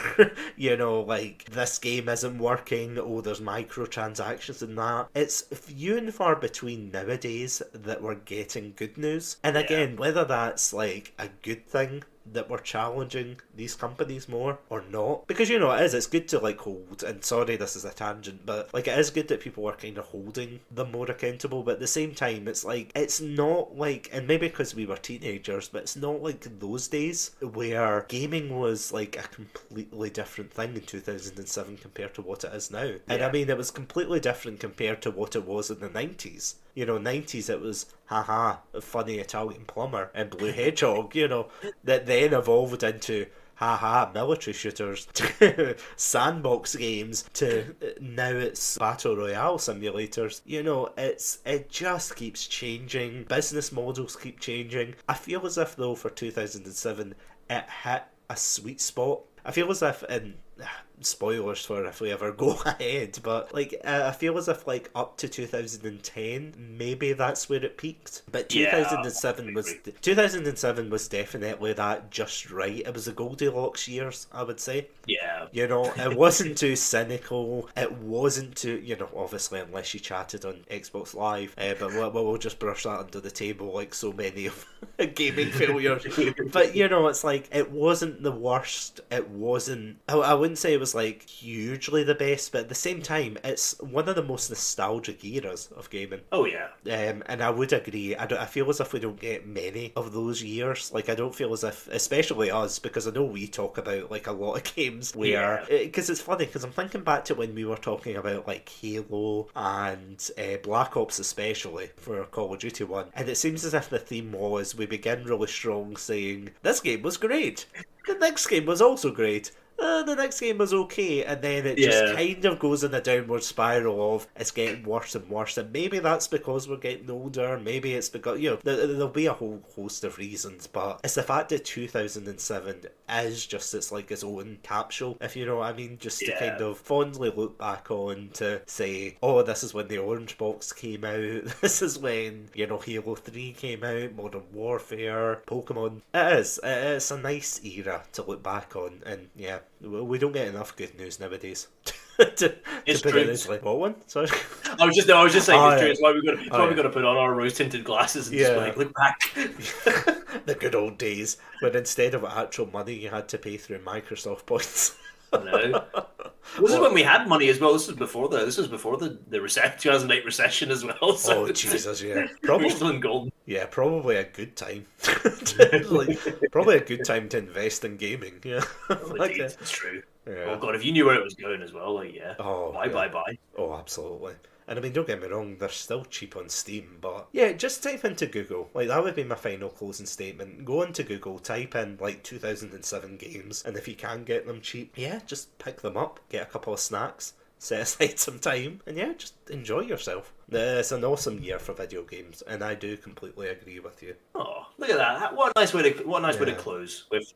you know, like, this game isn't working, oh, there's microtransactions and that. It's few and far between nowadays that we're getting good news. And again, whether that's, like, a good thing that we're challenging these companies more or not? Because, you know, it's good to, like, hold, and sorry this is a tangent, but, like, it is good that people are kind of holding them more accountable, but at the same time, it's like, it's not like, and maybe because we were teenagers, but it's not like those days where gaming was, like, a completely different thing in 2007 compared to what it is now. And I mean, it was completely different compared to what it was in the 90s. You know, 90s it was, haha, a funny Italian plumber and Blue Hedgehog, you know, that then evolved into, haha, military shooters, to sandbox games, to now it's battle royale simulators. You know, it just keeps changing. Business models keep changing. I feel as if, though, for 2007, it hit a sweet spot. I feel as if, and spoilers for if we ever go ahead, but like I feel as if like up to 2010 maybe that's where it peaked, but 2007 was definitely that just right. It was the Goldilocks years, I would say. You know, it wasn't too cynical, it wasn't too, you know, obviously unless you chatted on Xbox Live, but we'll just brush that under the table like so many of gaming failures. But you know, it's like it wasn't the worst, it wasn't, I wouldn't say it was like hugely the best, but at the same time it's one of the most nostalgic eras of gaming. And I would agree. I feel as if we don't get many of those years. Like I don't feel as if, especially us, because I know we talk about like a lot of games where, because it's funny because I'm thinking back to when we were talking about like Halo and Black Ops especially for Call of Duty 1, and it seems as if the theme was we begin really strong saying this game was great, the next game was also great, the next game was okay, and then it just kind of goes in a downward spiral of it's getting worse and worse, and maybe that's because we're getting older, maybe it's because, you know, there'll be a whole host of reasons, but it's the fact that 2007 is just, it's like its own capsule, if you know what I mean, just to kind of fondly look back on to say, oh, this is when the Orange Box came out, this is when, you know, Halo 3 came out, Modern Warfare, Pokemon. It's a nice era to look back on, and yeah, we don't get enough good news nowadays. to put it this way. What one? Sorry. I was just saying it's true. It's why we got to put on our rose tinted glasses and just like look back. The good old days when instead of actual money you had to pay through Microsoft points. No. This is when we had money as well. This was before the 2008 recession as well. So oh Jesus, yeah. Probably still in gold. Yeah, probably a good time. Probably a good time to invest in gaming. Yeah, it's true. Yeah. Oh god, if you knew where it was going as well, like bye. Oh, absolutely. And I mean, don't get me wrong, they're still cheap on Steam, but yeah, just type into Google. Like, that would be my final closing statement. Go into Google, type in, like, 2007 games, and if you can get them cheap, yeah, just pick them up, get a couple of snacks, set aside some time, and yeah, just enjoy yourself. It's an awesome year for video games, and I do completely agree with you. Oh, look at that! What a nice way to close with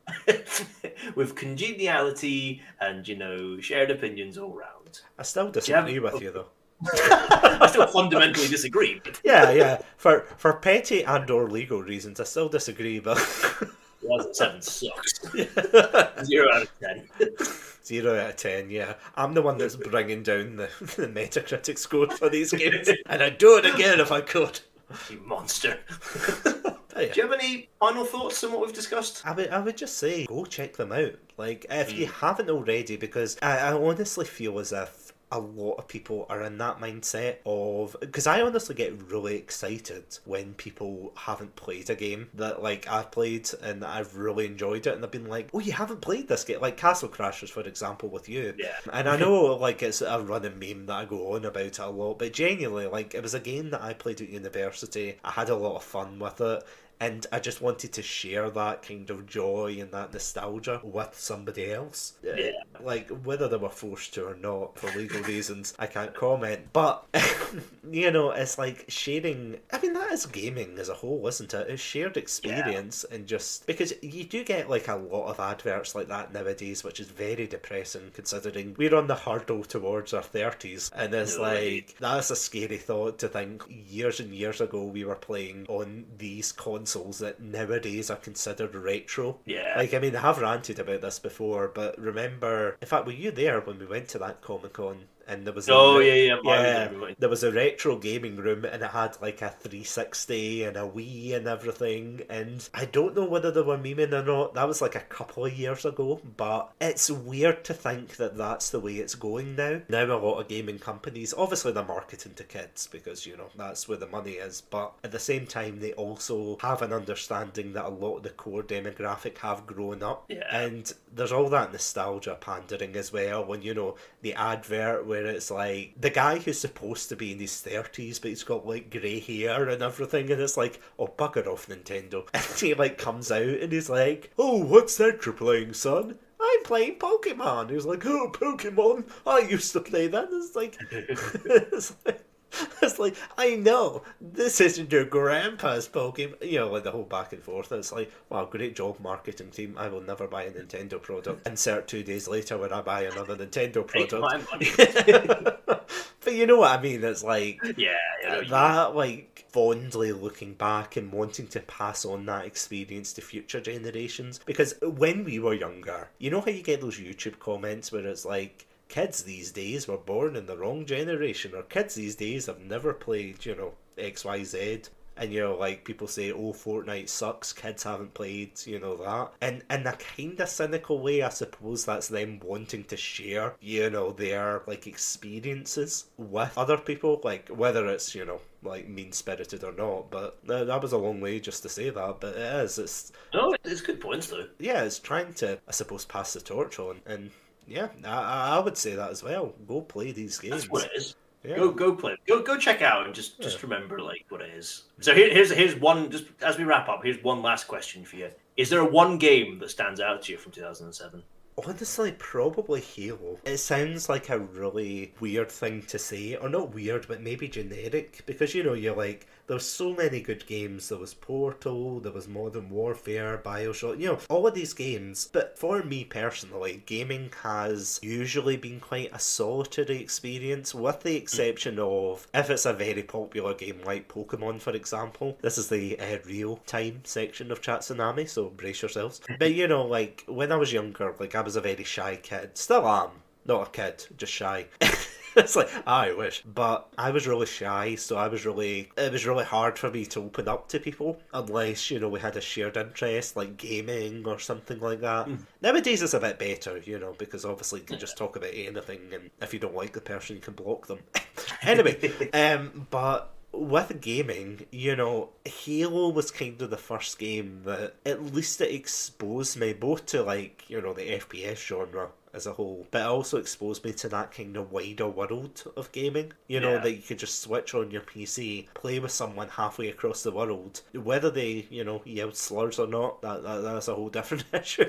with congeniality and, you know, shared opinions all round. I still disagree with you though. I still fundamentally disagree. But... Yeah. For petty and or legal reasons, I still disagree. But 2007 sucks. 0 out of 10. 0 out of 10. Yeah, I'm the one that's bringing down the Metacritic score for these games, and I'd do it again if I could. You monster. Do you have any final thoughts on what we've discussed? I would just say go check them out. Like, if you haven't already, because I honestly feel as if a lot of people are in that mindset of, because I honestly get really excited when people haven't played a game that like I've played and I've really enjoyed it, and I've been like, oh, you haven't played this game, like Castle Crashers for example with you. And I know like it's a running meme that I go on about it a lot, but genuinely, like, it was a game that I played at university. I had a lot of fun with it, and I just wanted to share that kind of joy and that nostalgia with somebody else. Like, whether they were forced to or not, for legal reasons, I can't comment. But, you know, it's like sharing... I mean, that is gaming as a whole, isn't it? It's shared experience, and just... Because you do get, like, a lot of adverts like that nowadays, which is very depressing, considering we're on the hurdle towards our 30s. And it's like, that's a scary thought to think years and years ago we were playing on these consoles that nowadays are considered retro. Like, I mean, I have ranted about this before, but remember, in fact, were you there when we went to that Comic-Con and there was Oh yeah, Mario yeah, everybody. there was a retro gaming room, and it had like a 360 and a Wii and everything. And I don't know whether they were memeing or not. That was like a couple of years ago, but it's weird to think that that's the way it's going now. Now a lot of gaming companies, obviously they're marketing to kids because that's where the money is, but at the same time they also have an understanding that a lot of the core demographic have grown up. Yeah. And there's all that nostalgia pandering as well when the advert where it's like the guy who's supposed to be in his 30s but he's got like grey hair and everything, and it's like, oh, bugger off, Nintendo. And he like comes out and he's like, oh, what's that you're playing, son? I'm playing Pokemon. He's like, oh, Pokemon, I used to play that. It's like, I know, this isn't your grandpa's Pokemon. Like the whole back and forth. It's like, wow, great job, marketing team. I will never buy a Nintendo product. Insert 2 days later when I buy another Nintendo product. Take my money. But you know what I mean? It's like, yeah, like, fondly looking back and wanting to pass on that experience to future generations. Because when we were younger, you know how you get those YouTube comments where it's like, kids these days were born in the wrong generation, or kids these days have never played, XYZ. And like people say, oh, Fortnite sucks, kids haven't played, that. And in a kind of cynical way, I suppose that's them wanting to share, their like experiences with other people, like whether it's, like mean-spirited or not. But that was a long way just to say that, but it's good points though. Yeah, it's trying to, I suppose, pass the torch on. And yeah, I would say that as well. Go play these games. That's what it is. Yeah. Go play. Go check out and just remember like what it is. So here's one. Just as we wrap up, here's one last question for you. Is there one game that stands out to you from 2007? Honestly, probably Halo. It sounds like a really weird thing to say, or not weird, but maybe generic, because you're like, there's so many good games. There was Portal, there was Modern Warfare, Bioshock, all of these games. But for me personally, gaming has usually been quite a solitary experience, with the exception of if it's a very popular game like Pokemon, for example. This is the real-time section of Satsunami, so brace yourselves. But like, when I was younger, like, I was a very shy kid. Still am. Not a kid, just shy. It's like, I wish. But I was really shy, so it was really hard for me to open up to people unless, we had a shared interest, like gaming or something like that. Nowadays it's a bit better, because obviously you can just talk about anything, and if you don't like the person, you can block them. Anyway, but with gaming, Halo was kind of the first game that at least it exposed me both to like, the FPS genre as a whole, but it also exposed me to that kind of wider world of gaming. That you could just switch on your PC, play with someone halfway across the world, whether they, yelled slurs or not, that's a whole different issue.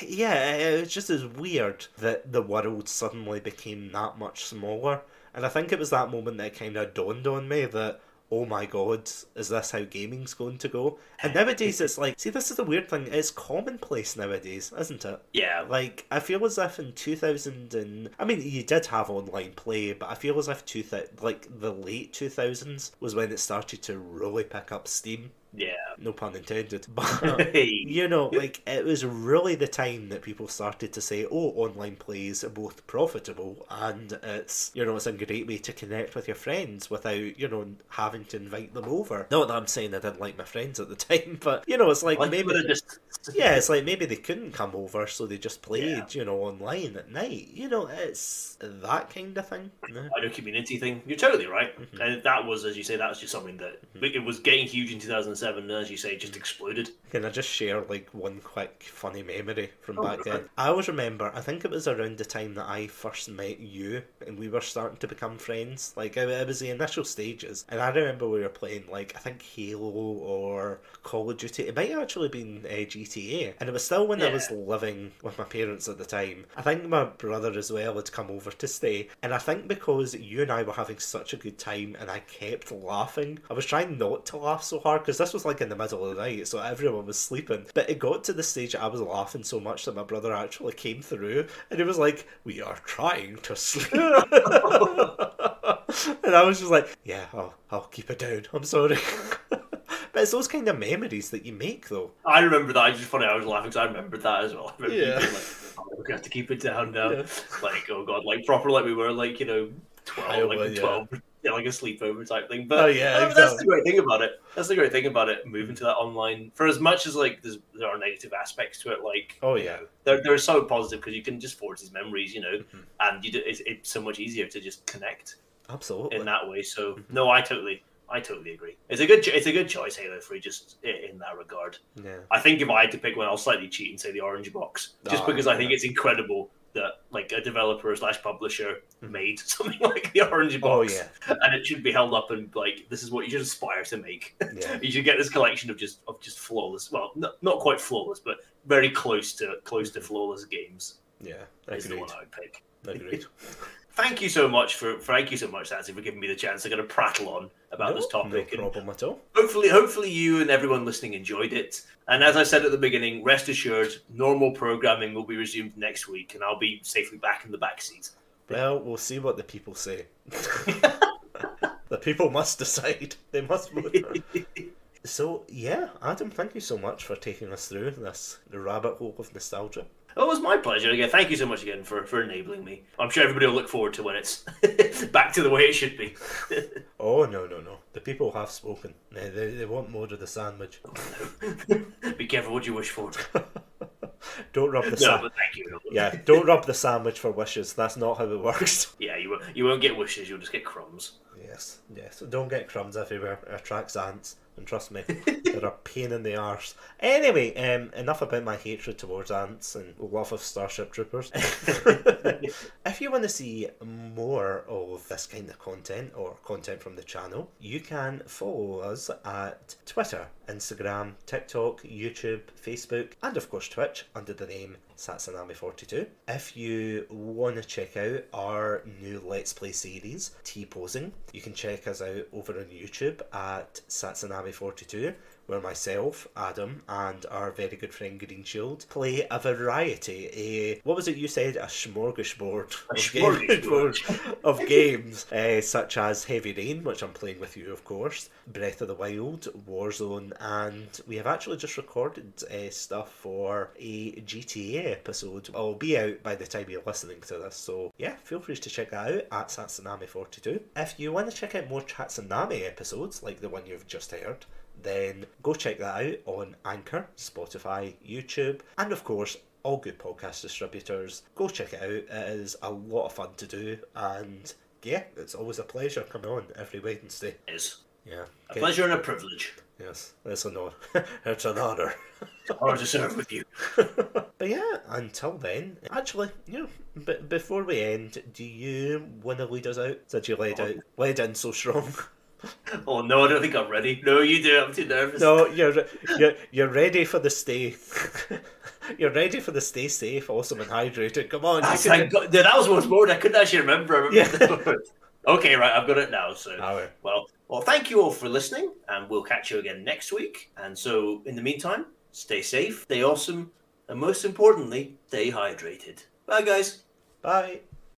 Yeah, it just is weird that the world suddenly became that much smaller. And I think it was that moment that kind of dawned on me that, oh my god, is this how gaming's going to go? And nowadays it's like, see, this is the weird thing, it's commonplace nowadays, isn't it? Yeah. Like, I feel as if in 2000 and... I mean, you did have online play, but I feel as if the late 2000s was when it started to really pick up steam. Yeah. No pun intended. But, like, it was really the time that people started to say, oh, online play is both profitable and it's, it's a great way to connect with your friends without, having to invite them over. Not that I'm saying I didn't like my friends at the time, but, it's like maybe... Yeah, it's like maybe they couldn't come over, so they just played, online at night. It's that kind of thing. Wider community thing. You're totally right. And that was, as you say, that was just something that it was getting huge in 2007. And as you say, just exploded. Can I just share like one quick funny memory from back then? I always remember, I think it was around the time that I first met you and we were starting to become friends. Like it was the initial stages, and I remember we were playing like, I think Halo or Call of Duty. It might have actually been GTA, and it was still when I was living with my parents at the time. I think my brother as well had come over to stay, and I think because you and I were having such a good time and I kept laughing, I was trying not to laugh so hard because this was like in the middle of the night, so everyone was sleeping. But it got to the stage that I was laughing so much that my brother actually came through, and he was like, "We are trying to sleep." And I was just like, "Yeah, I'll keep it down. I'm sorry." But it's those kind of memories that you make, though. I remember that. It's just funny. I was laughing because I remembered that as well. I remember Yeah. you being like, "Oh, we're gonna have to keep it down now." Yeah. Like, oh god, like proper, like we were, like 12, like Yeah. 12, like a sleepover type thing. Oh, But yeah, that's exactly. the great thing about it. That's the great thing about it. Moving to that online, for as much as like there are negative aspects to it, like Oh, yeah. they're so positive because you can just forge these memories, and it's so much easier to just connect Absolutely. in that way. So no, I totally agree. It's a good choice, Halo 3, just in that regard. Yeah. I think if I had to pick one, I'll slightly cheat and say the orange box, just because I think it's incredible that like a developer / publisher made something like the orange box. Oh, yeah. And it should be held up and like this is what you should aspire to make. Yeah. You should get this collection of just flawless, well, not quite flawless, but very close to flawless games. Yeah. Is the Agreed. one I would pick. Agreed. Thank you so much, Satsy, for giving me the chance to kind of prattle on about this topic. No problem at all. Hopefully you and everyone listening enjoyed it. And as I said at the beginning, rest assured, normal programming will be resumed next week, and I'll be safely back in the back seat. Well, we'll see what the people say. The people must decide. They must vote. So, yeah, Adam, thank you so much for taking us through the rabbit hole of nostalgia. Oh, it was my pleasure. Again, thank you so much again for enabling me. I'm sure everybody will look forward to when it's back to the way it should be. Oh, no. The people have spoken. They want more of the sandwich. Be careful what you wish for. Don't rub the No, sandwich. but thank you. Yeah, don't rub the sandwich for wishes. That's not how it works. Yeah, you won't get wishes, you'll just get crumbs. Yes. So don't get crumbs everywhere. It attracts ants. And trust me, they're a pain in the arse. Anyway, enough about my hatred towards ants and love of Starship Troopers. If you want to see more of this kind of content or content from the channel, you can follow us at Twitter, Instagram, TikTok, YouTube, Facebook, and of course Twitch under the name Satsunami42. If you want to check out our new Let's Play series, T-Posing, you can check us out over on YouTube at Satsunami42, where myself, Adam, and our very good friend Green Shield play a variety, what was it you said? A smorgasbord of games, such as Heavy Rain, which I'm playing with you, of course, Breath of the Wild, Warzone, and we have actually just recorded stuff for a GTA episode. It'll be out by the time you're listening to this, so yeah, feel free to check that out at Satsunami42. If you want to check out more Satsunami episodes, like the one you've just heard, then go check that out on Anchor, Spotify, YouTube, and of course all good podcast distributors. Go check it out. It is a lot of fun to do, and yeah, it's always a pleasure coming on every Wednesday. It is. Yeah. A pleasure and a privilege. Yes, it's an honor. It's an honor. It's an honor to serve with you. But yeah, until then, actually, but before we end, do you want to lead us out? Did you lead in so strong? Oh no, I don't think I'm ready. No, you do. I'm too nervous. No, you're ready for the stay. You're ready for the stay safe, awesome, and hydrated. Come on. That was what's more. I couldn't actually remember. Okay, right. I've got it now. So, well, thank you all for listening, and we'll catch you again next week. And so, in the meantime, stay safe, stay awesome, and most importantly, stay hydrated. Bye, guys. Bye.